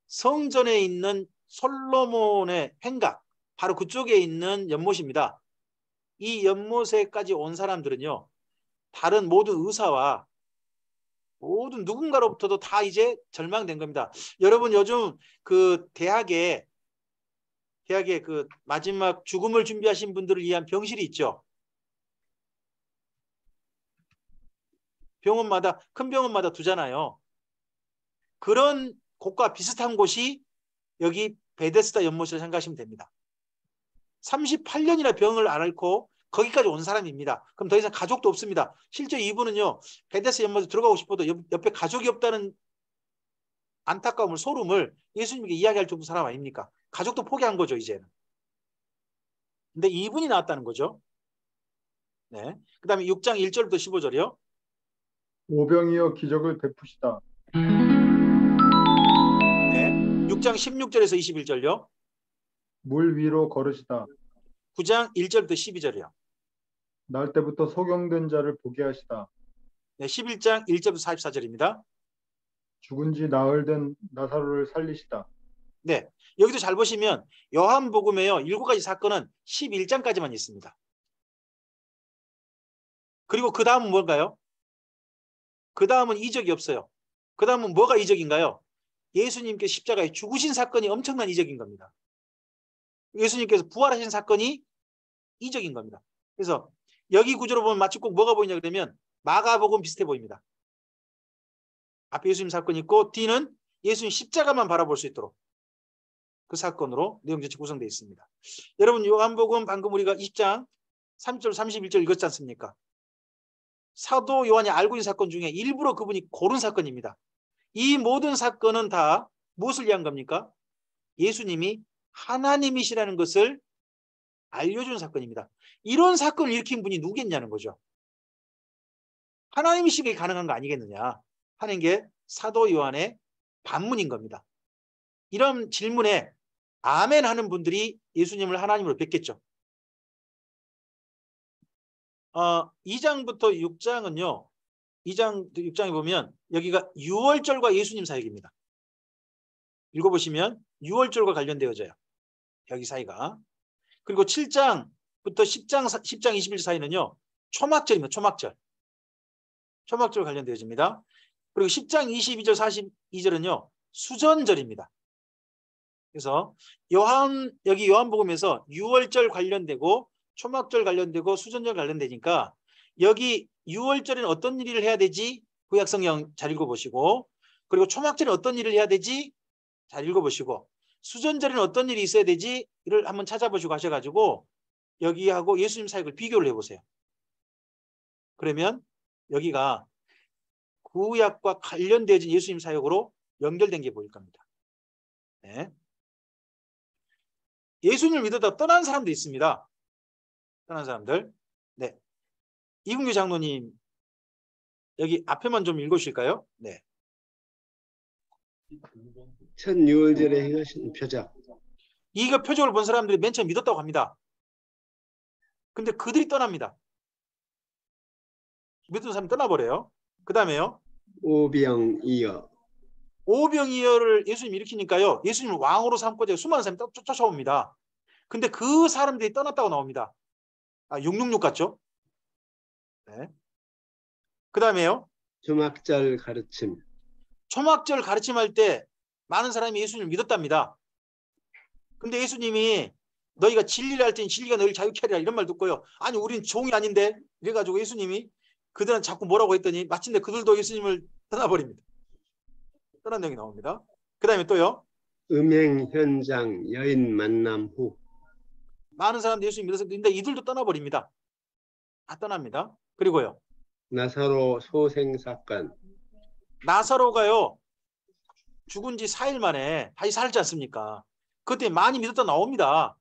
성전에 있는 솔로몬의 횡각 바로 그쪽에 있는 연못입니다. 이 연못에까지 온 사람들은요. 다른 모든 의사와 모든 누군가로부터도 다 이제 절망된 겁니다. 여러분 요즘 그 대학에 그 마지막 죽음을 준비하신 분들을 위한 병실이 있죠. 병원마다 큰 병원마다 두잖아요. 그런 곳과 비슷한 곳이 여기 베데스다 연못이라고 생각하시면 됩니다. 38년이나 병을 앓고 거기까지 온 사람입니다. 그럼 더 이상 가족도 없습니다. 실제 이분은요. 베데스다 연못에 들어가고 싶어도 옆에 가족이 없다는 안타까움을 소름을 예수님께 이야기할 정도 사람 아닙니까? 가족도 포기한 거죠. 이제는. 근데 이분이 나왔다는 거죠. 네. 그 다음에 6장 1절부터 15절이요. 오병이어 기적을 베푸시다. 네. 6장 16절에서 21절요. 물 위로 걸으시다. 9장 1절부터 12절이요. 날 때부터 소경된 자를 보게 하시다. 네. 11장 1절부터 44절입니다. 죽은 지 나흘 된 나사로를 살리시다. 네. 여기도 잘 보시면 요한복음에요. 7가지 사건은 11장까지만 있습니다. 그리고 그 다음은 뭔가요? 그 다음은 이적이 없어요. 그 다음은 뭐가 이적인가요? 예수님께 십자가에 죽으신 사건이 엄청난 이적인 겁니다. 예수님께서 부활하신 사건이 이적인 겁니다. 그래서 여기 구조로 보면 마치 꼭 뭐가 보이냐 그러면 마가복음 비슷해 보입니다. 앞에 예수님 사건이 있고 뒤는 예수님 십자가만 바라볼 수 있도록 그 사건으로 내용 전체 구성되어 있습니다. 여러분 요한복음 방금 우리가 20장 3절 31절 읽었지 않습니까? 사도 요한이 알고 있는 사건 중에 일부러 그분이 고른 사건입니다. 이 모든 사건은 다 무엇을 위한 겁니까? 예수님이 하나님이시라는 것을 알려주는 사건입니다. 이런 사건을 일으킨 분이 누구겠냐는 거죠. 하나님이시기에 가능한 거 아니겠느냐 하는 게 사도 요한의 반문인 겁니다. 이런 질문에 아멘 하는 분들이 예수님을 하나님으로 뵙겠죠. 2장부터 6장은요. 2장 6장에 보면 여기가 유월절과 예수님 사역입니다. 읽어보시면 유월절과 관련되어져요. 여기 사이가. 그리고 7장부터 10장 21절 사이는요. 초막절입니다. 초막절. 초막절 관련되어집니다. 그리고 10장 22절 42절은요. 수전절입니다. 그래서 여기 요한복음에서 유월절 관련되고 초막절 관련되고 수전절 관련되니까 여기 유월절에는 어떤 일을 해야 되지? 구약성경 잘 읽어보시고 그리고 초막절에 어떤 일을 해야 되지? 잘 읽어보시고 수전절에는 어떤 일이 있어야 되지? 이를 한번 찾아보시고 하셔가지고 여기하고 예수님 사역을 비교를 해보세요. 그러면 여기가 구약과 관련되어진 예수님 사역으로 연결된 게 보일 겁니다. 네. 예수님을 믿었다 떠난 사람도 있습니다. 떠난 사람들. 네. 이국규 장로님 여기 앞에만 좀 읽으실까요? 네. 첫 유월절에 행하신 표적. 이거 표적을 본 사람들이 맨 처음 믿었다고 합니다. 근데 그들이 떠납니다. 믿던 사람이 떠나버려요. 그 다음에요. 오병이어. 오병이어를 예수님이 일으키니까요. 예수님을 왕으로 삼고자 수많은 사람이 쫓아옵니다. 근데 그 사람들이 떠났다고 나옵니다. 666 같죠? 네. 그 다음에요. 초막절 가르침. 초막절 가르침할 때 많은 사람이 예수님을 믿었답니다. 근데 예수님이 너희가 진리를 할 때는 진리가 너희를 자유케 하리라 이런 말 듣고요. 아니 우린 종이 아닌데 이래가지고 예수님이 그들은 자꾸 뭐라고 했더니 마침내 그들도 예수님을 떠나버립니다. 떠난 내용이 나옵니다. 그 다음에 또요. 음행 현장 여인 만남 후. 많은 사람들이 예수님 믿었는데 이들도 떠나버립니다. 다 떠납니다. 그리고요. 나사로 소생 사건. 나사로가요. 죽은 지 4일 만에 다시 살지 않습니까? 그때 많이 믿었다 나옵니다.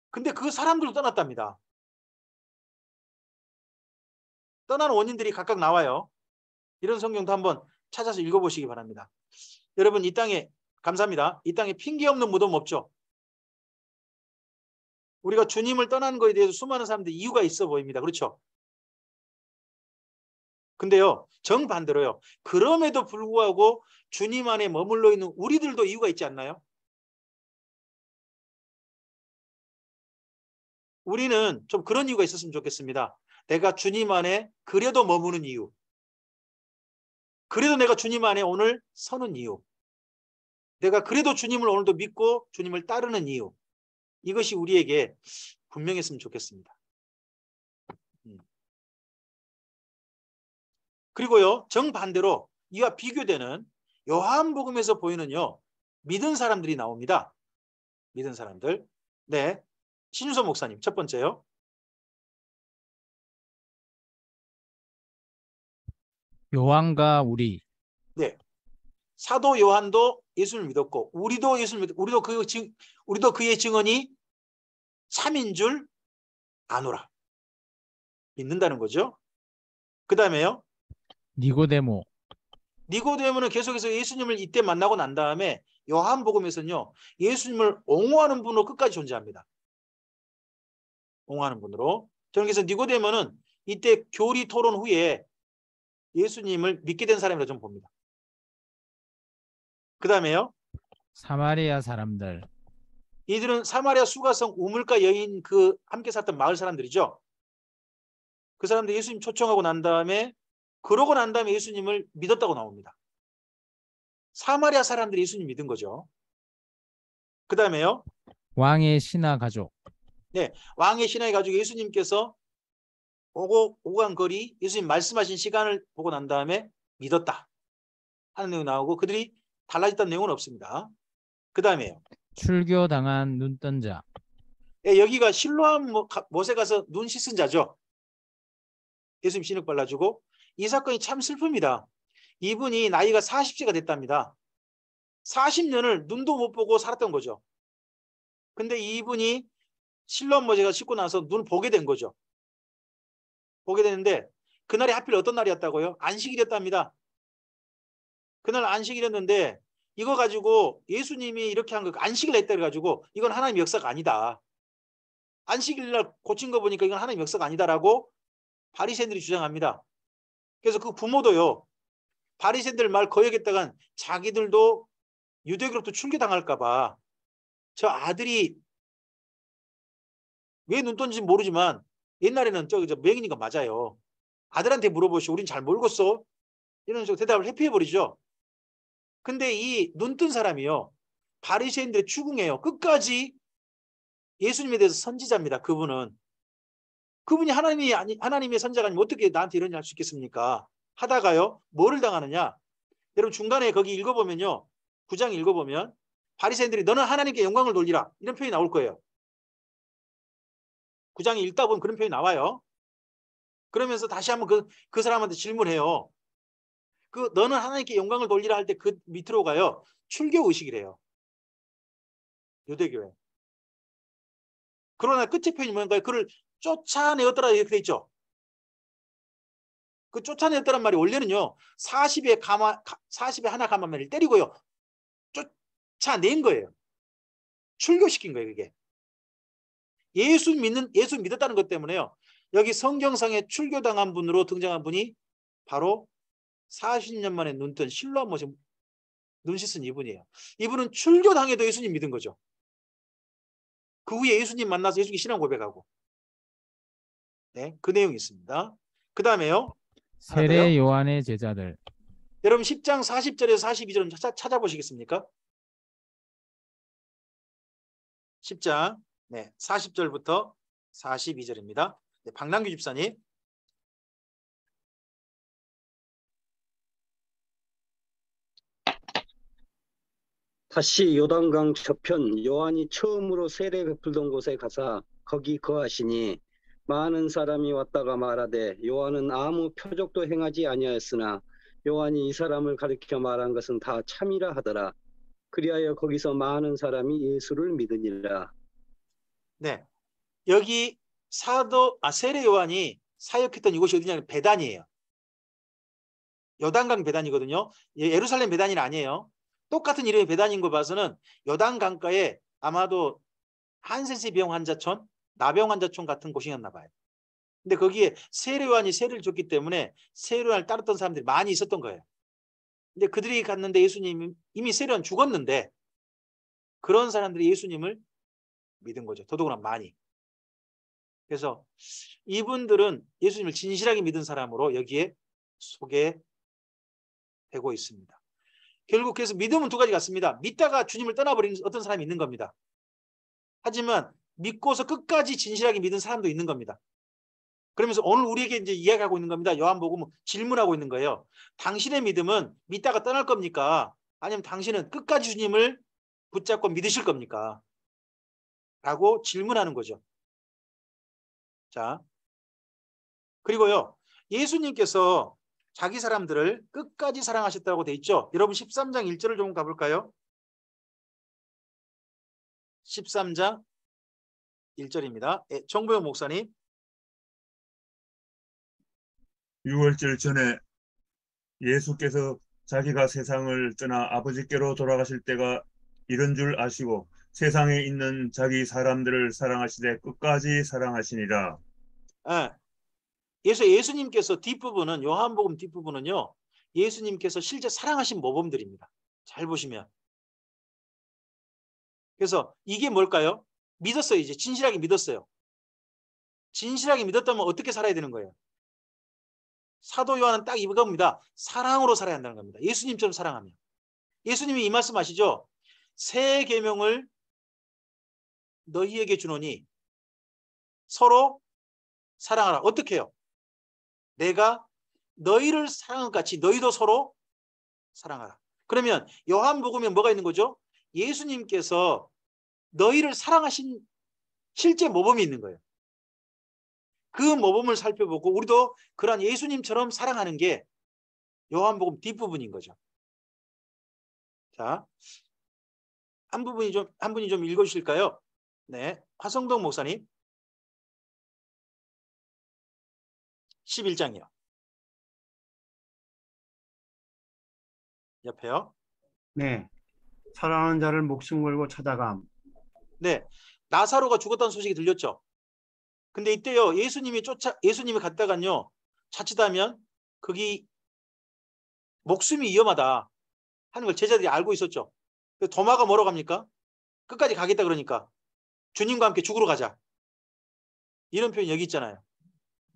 근데 그 사람들도 떠났답니다. 떠나는 원인들이 각각 나와요. 이런 성경도 한번 찾아서 읽어보시기 바랍니다. 여러분 이 땅에 감사합니다. 이 땅에 핑계 없는 무덤 없죠. 우리가 주님을 떠나는 거에 대해서 수많은 사람들이 이유가 있어 보입니다. 그렇죠? 근데요. 정반대로요. 그럼에도 불구하고 주님 안에 머물러 있는 우리들도 이유가 있지 않나요? 우리는 좀 그런 이유가 있었으면 좋겠습니다. 내가 주님 안에 그래도 머무는 이유. 그래도 내가 주님 안에 오늘 서는 이유. 내가 그래도 주님을 오늘도 믿고 주님을 따르는 이유. 이것이 우리에게 분명했으면 좋겠습니다. 그리고요. 정반대로 이와 비교되는 요한복음에서 보이는요. 믿은 사람들이 나옵니다. 믿은 사람들. 네. 신유서 목사님 첫 번째요. 요한과 우리. 네. 사도 요한도 예수를 믿었고 우리도 예수를 믿었고 우리도 그의 증언이 참인 줄 아노라. 믿는다는 거죠. 그 다음에요. 니고데모. 니고데모는 계속해서 예수님을 이때 만나고 난 다음에 요한복음에서는요. 예수님을 옹호하는 분으로 끝까지 존재합니다. 옹호하는 분으로. 저는 그래서 니고데모는 이때 교리 토론 후에 예수님을 믿게 된 사람이라고 좀 봅니다. 그 다음에요. 사마리아 사람들. 이들은 사마리아 수가성 우물가 여인 그 함께 살던 마을 사람들이죠. 그 사람들 예수님 초청하고 난 다음에 그러고 난 다음에 예수님을 믿었다고 나옵니다. 사마리아 사람들이 예수님 믿은 거죠. 그 다음에요. 왕의 신하 가족. 네, 왕의 신하의 가족 예수님께서 오고 간 거리 예수님 말씀하신 시간을 보고 난 다음에 믿었다 하는 내용이 나오고 그들이 달라졌다는 내용은 없습니다. 그 다음에요. 출교당한 눈뜬 자. 예, 여기가 실로암 못에 가서 눈 씻은 자죠. 예수님 신흙 발라주고. 이 사건이 참 슬픕니다. 이분이 나이가 40세가 됐답니다. 40년을 눈도 못 보고 살았던 거죠. 근데 이분이 실로암 못에 가서 씻고 나서 눈을 보게 된 거죠. 보게 되는데 그날이 하필 어떤 날이었다고요? 안식일이었답니다. 그날 안식일이었는데 이거 가지고 예수님이 이렇게 한 거 안식일 했다 그래가지고 이건 하나님의 역사가 아니다. 안식일날 고친 거 보니까 이건 하나님의 역사가 아니다라고 바리새인들이 주장합니다. 그래서 그 부모도요. 바리새인들 말 거역했다간 자기들도 유대교로부터 출교당할까 봐 저 아들이 왜 눈 떴는지 모르지만 옛날에는 저 맹인이가 맞아요. 아들한테 물어보시오. 우린 잘 모르겠어. 이런 식으로 대답을 회피해버리죠. 근데 이 눈 뜬 사람이요. 바리새인들의 추궁해요. 끝까지 예수님에 대해서 선지자입니다. 그분이 하나님의 선자가 아니면 어떻게 나한테 이런 일 할 수 있겠습니까? 하다가요. 뭐를 당하느냐? 여러분 중간에 거기 읽어보면요. 9장 읽어보면 바리새인들이 너는 하나님께 영광을 돌리라. 이런 표현이 나올 거예요. 9장에 읽다 보면 그런 표현이 나와요. 그러면서 다시 한번 그 사람한테 질문해요. 너는 하나님께 영광을 돌리라 할 때 그 밑으로 가요. 출교 의식이래요. 유대교회. 그러나 끝에 표현이 뭔가요? 그를 쫓아내었더라 이렇게 돼 있죠. 그 쫓아내었다는 말이 원래는요. 40에 하나 가마매를 때리고요. 쫓아낸 거예요. 출교시킨 거예요. 그게. 예수 믿었다는 것 때문에요. 여기 성경상에 출교당한 분으로 등장한 분이 바로 40년 만에 눈뜬 실로암 못에 눈 씻은 이분이에요. 이분은 출교당해도 예수님 믿은 거죠. 그 후에 예수님 만나서 예수님 신앙 고백하고. 네, 그 내용이 있습니다. 그 다음에요. 세례 요한의 제자들. 여러분 10장 40절에서 42절 찾아보시겠습니까? 10장 40절부터 42절입니다. 네, 박남규 집사님. 다시 요단강 저편 요한이 처음으로 세례 베풀던 곳에 가사 거기 거하시니 많은 사람이 왔다가 말하되 요한은 아무 표적도 행하지 아니하였으나 요한이 이 사람을 가리켜 말한 것은 다 참이라 하더라. 그리하여 거기서 많은 사람이 예수를 믿으니라. 네, 여기 세례 요한이 사역했던 이곳이 어디냐면 베단이에요. 요단강 베단이거든요. 예루살렘 베단이 아니에요. 똑같은 이름의 베단인 거 봐서는 요단강가에 아마도 한센시 병 환자촌, 나병 환자촌 같은 곳이었나 봐요. 근데 거기에 세례 요한이 세례를 줬기 때문에 세례 요한을 따랐던 사람들이 많이 있었던 거예요. 근데 그들이 갔는데 예수님이 이미 세례 요한 죽었는데 그런 사람들이 예수님을 믿은 거죠. 더더구나 많이. 그래서 이분들은 예수님을 진실하게 믿은 사람으로 여기에 소개되고 있습니다. 결국 그래서 믿음은 두 가지 같습니다. 믿다가 주님을 떠나버리는 어떤 사람이 있는 겁니다. 하지만 믿고서 끝까지 진실하게 믿은 사람도 있는 겁니다. 그러면서 오늘 우리에게 이제 이야기하고 있는 겁니다. 요한복음 질문하고 있는 거예요. 당신의 믿음은 믿다가 떠날 겁니까? 아니면 당신은 끝까지 주님을 붙잡고 믿으실 겁니까? 라고 질문하는 거죠. 자, 그리고요. 예수님께서 자기 사람들을 끝까지 사랑하셨다고 돼 있죠. 여러분 13장 1절을 좀 가볼까요? 13장 1절입니다. 정보영 목사님. 6월절 전에 예수께서 자기가 세상을 떠나 아버지께로 돌아가실 때가 이런 줄 아시고 세상에 있는 자기 사람들을 사랑하시되 끝까지 사랑하시니라. 예수님께서 뒷부분은 요한복음 뒷부분은요. 예수님께서 실제 사랑하신 모범들입니다. 잘 보시면. 그래서 이게 뭘까요? 믿었어요. 이제 진실하게 믿었어요. 진실하게 믿었다면 어떻게 살아야 되는 거예요? 사도 요한은 딱 이겁니다. 사랑으로 살아야 한다는 겁니다. 예수님처럼 사랑하며. 예수님이 이 말씀 하시죠. 새 계명을 너희에게 주노니 서로 사랑하라. 어떻게 해요? 내가 너희를 사랑한 것 같이 너희도 서로 사랑하라. 그러면 요한복음에 뭐가 있는 거죠? 예수님께서 너희를 사랑하신 실제 모범이 있는 거예요. 그 모범을 살펴보고 우리도 그러한 예수님처럼 사랑하는 게 요한복음 뒷부분인 거죠. 자, 한 분이 좀 읽어주실까요? 네, 화성동 목사님. 11장이요. 옆에요. 네. 사랑하는 자를 목숨 걸고 찾아감. 네. 나사로가 죽었다는 소식이 들렸죠. 근데 이때요. 예수님이 갔다간요. 자칫하면 거기 목숨이 위험하다 하는 걸 제자들이 알고 있었죠. 도마가 뭐라고 합니까? 끝까지 가겠다 그러니까 주님과 함께 죽으러 가자. 이런 표현 여기 있잖아요.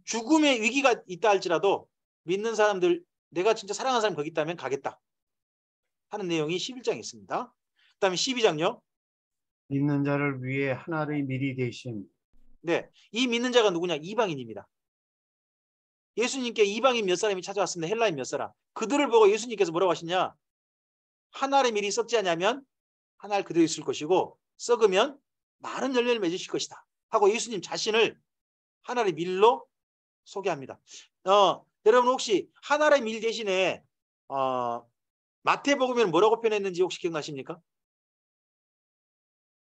죽음의 위기가 있다 할지라도 믿는 사람들, 내가 진짜 사랑하는 사람 거기 있다면 가겠다 하는 내용이 11장에 있습니다. 그 다음에 12장요. 믿는 자를 위해 하나를 미리 대신. 네, 이 믿는 자가 누구냐? 이방인입니다. 예수님께 이방인 몇 사람이 찾아왔습니다. 헬라인 몇 사람. 그들을 보고 예수님께서 뭐라고 하시냐? 한 알의 밀이 썩지 않냐면 한 알 그대로 있을 것이고 썩으면 많은 열매를 맺으실 것이다 하고 예수님 자신을 한 알의 밀로 소개합니다. 여러분 혹시 한 알의 밀 대신에 마태복음에는 뭐라고 표현했는지 혹시 기억나십니까?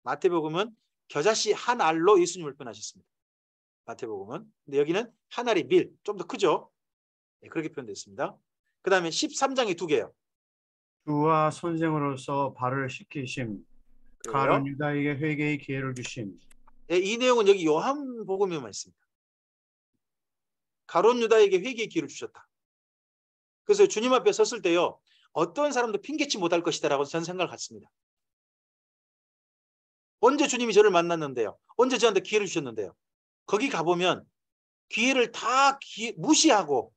마태복음은 겨자씨 한 알로 예수님을 표현하셨습니다. 마태복음은. 근데 여기는 한 알의 밀, 좀 더 크죠? 네, 그렇게 표현됐습니다. 그 다음에 13장이 두 개예요. 주와 선생으로서 발을 씻기심. 가론 유다에게 회개의 기회를 주심. 네, 이 내용은 여기 요한복음에만 있습니다. 가론 유다에게 회개의 기회를 주셨다. 그래서 주님 앞에 섰을 때요. 어떤 사람도 핑계치 못할 것이다라고 저는 생각을 갖습니다. 언제 주님이 저를 만났는데요. 언제 저한테 기회를 주셨는데요. 거기 가보면 기회를 다 무시하고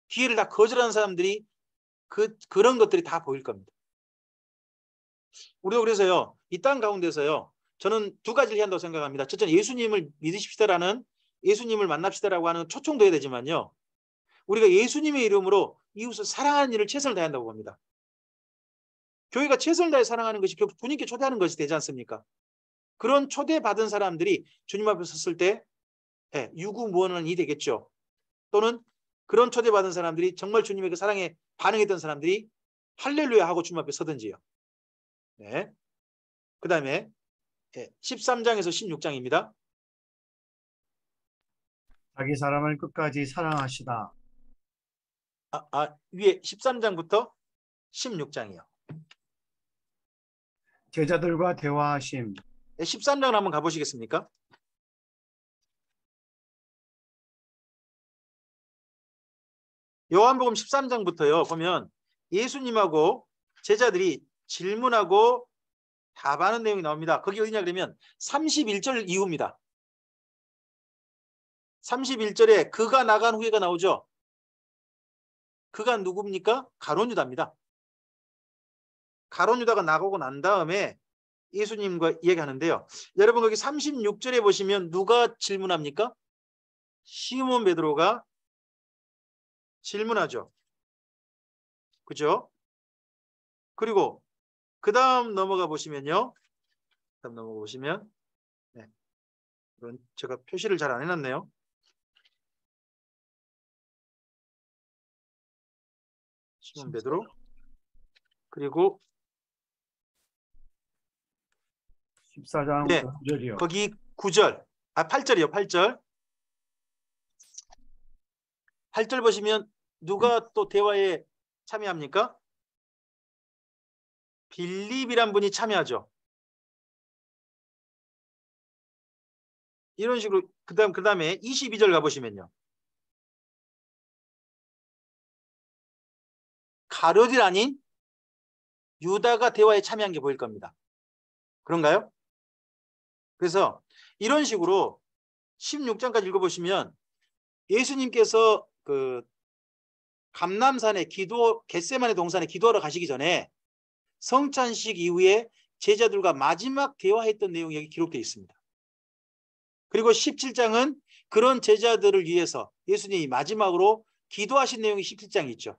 기회를 다 거절하는 사람들이 그런 것들이 다 보일 겁니다. 우리도 그래서요. 이 땅 가운데서요. 저는 두 가지를 해야 한다고 생각합니다. 첫째는 예수님을 믿으십시다라는 예수님을 만납시다라고 하는 초청도 해야 되지만요. 우리가 예수님의 이름으로 이웃을 사랑하는 일을 최선을 다해야 한다고 봅니다. 교회가 최선을 다해 사랑하는 것이 결국 주님께 초대하는 것이 되지 않습니까? 그런 초대받은 사람들이 주님 앞에 섰을 때 유구무원이 되겠죠. 또는 그런 초대받은 사람들이 정말 주님의 그 사랑에 반응했던 사람들이 할렐루야 하고 주님 앞에 서든지요. 네. 그 다음에 13장에서 16장입니다. 자기 사람을 끝까지 사랑하시다. 위에 13장부터 16장이요. 제자들과 대화하심. 13장을 한번 가보시겠습니까? 요한복음 13장부터요. 보면 예수님하고 제자들이 질문하고 답하는 내용이 나옵니다. 거기 어디냐 그러면 31절 이후입니다. 31절에 그가 나간 후에가 나오죠. 그가 누굽니까? 가룟 유다입니다. 가룟 유다가 나가고 난 다음에 예수님과 이야기하는데요. 여러분 거기 36절에 보시면 누가 질문합니까? 시몬 베드로가 질문하죠. 그죠? 그리고 그 다음 넘어가 보시면요. 네. 이건 제가 표시를 잘 안 해놨네요. 시몬 베드로 그리고 14장 네, 5절이요. 거기 9절, 8절이요. 8절 보시면 누가 또 대화에 참여합니까? 빌립이란 분이 참여하죠. 이런 식으로 그 다음에 22절 가보시면요. 가룟이 아닌 유다가 대화에 참여한 게 보일 겁니다. 그런가요? 그래서 이런 식으로 16장까지 읽어보시면 예수님께서 그 감람산에 겟세마네 동산에 기도하러 가시기 전에 성찬식 이후에 제자들과 마지막 대화했던 내용이 여기 기록되어 있습니다. 그리고 17장은 그런 제자들을 위해서 예수님이 마지막으로 기도하신 내용이 17장이 있죠.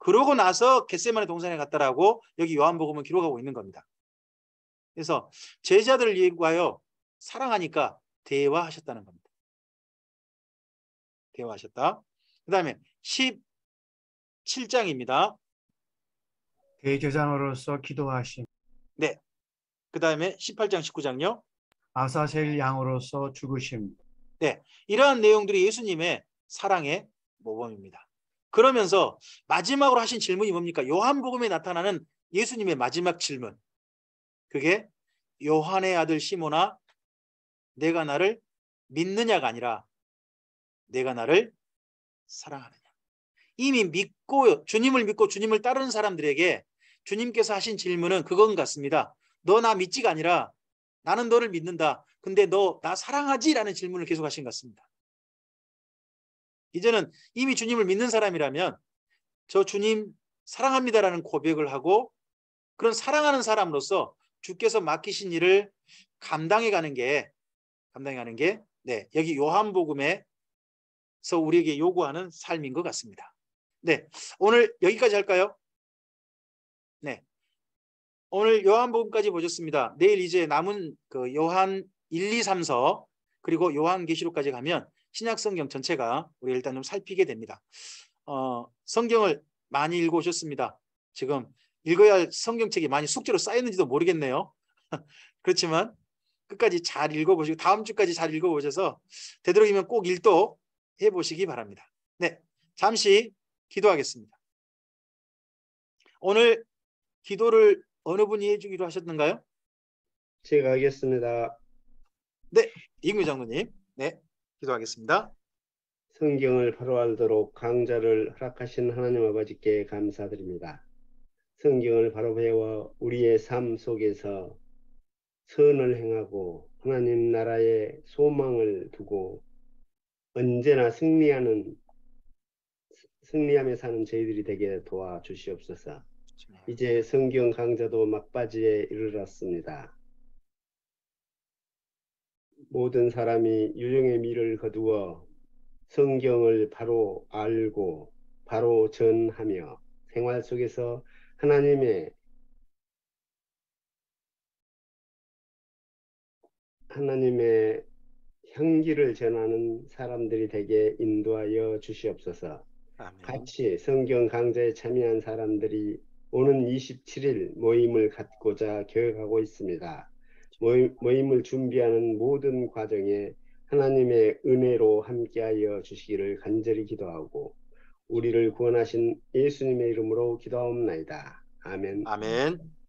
그러고 나서 겟세마네 동산에 갔다라고 여기 요한복음은 기록하고 있는 겁니다. 그래서 제자들을 위하여 사랑하니까 대화하셨다는 겁니다. 대화하셨다. 그 다음에 17장입니다. 대제사장으로서 기도하심. 네. 그 다음에 18장 19장요. 아사셀 양으로서 죽으심. 네. 이러한 내용들이 예수님의 사랑의 모범입니다. 그러면서 마지막으로 하신 질문이 뭡니까? 요한복음에 나타나는 예수님의 마지막 질문. 그게 요한의 아들 시몬아 내가 나를 믿느냐가 아니라 내가 나를 사랑하느냐. 이미 믿고 주님을 믿고 주님을 따르는 사람들에게 주님께서 하신 질문은 그건 같습니다. 너 나 믿지가 아니라 나는 너를 믿는다. 근데 너 나 사랑하지? 라는 질문을 계속 하신 것 같습니다. 이제는 이미 주님을 믿는 사람이라면 저 주님 사랑합니다라는 고백을 하고 그런 사랑하는 사람으로서 주께서 맡기신 일을 감당해가는 게 네, 여기 요한복음에서 우리에게 요구하는 삶인 것 같습니다. 네, 오늘 여기까지 할까요? 네, 오늘 요한복음까지 보셨습니다. 내일 이제 남은 그 요한 1, 2, 3서 그리고 요한계시록까지 가면 신약성경 전체가 우리 일단 좀 살피게 됩니다. 성경을 많이 읽어오셨습니다. 지금 읽어야 할 성경책이 많이 숙제로 쌓였는지도 모르겠네요. 그렇지만 끝까지 잘 읽어보시고 다음 주까지 잘 읽어보셔서 되도록이면 꼭 일도 해보시기 바랍니다. 네, 잠시 기도하겠습니다. 오늘 기도를 어느 분이 해주기로 하셨는가요? 제가 하겠습니다. 네, 이금희 장로님. 네, 기도하겠습니다. 성경을 바로 알도록 강좌를 허락하신 하나님 아버지께 감사드립니다. 성경을 바로 배워 우리의 삶 속에서 선을 행하고 하나님 나라의 소망을 두고 언제나 승리하며 사는 저희들이 되게 도와주시옵소서. 이제 성경 강좌도 막바지에 이르렀습니다. 모든 사람이 유종의 미를 거두어 성경을 바로 알고 바로 전하며 생활 속에서 하나님의 향기를 전하는 사람들이 되게 인도하여 주시옵소서. 아멘. 같이 성경 강좌에 참여한 사람들이 오는 27일 모임을 갖고자 계획하고 있습니다. 모임을 준비하는 모든 과정에 하나님의 은혜로 함께하여 주시기를 간절히 기도하고 우리를 구원하신 예수님의 이름으로 기도하옵나이다. 아멘. 아멘.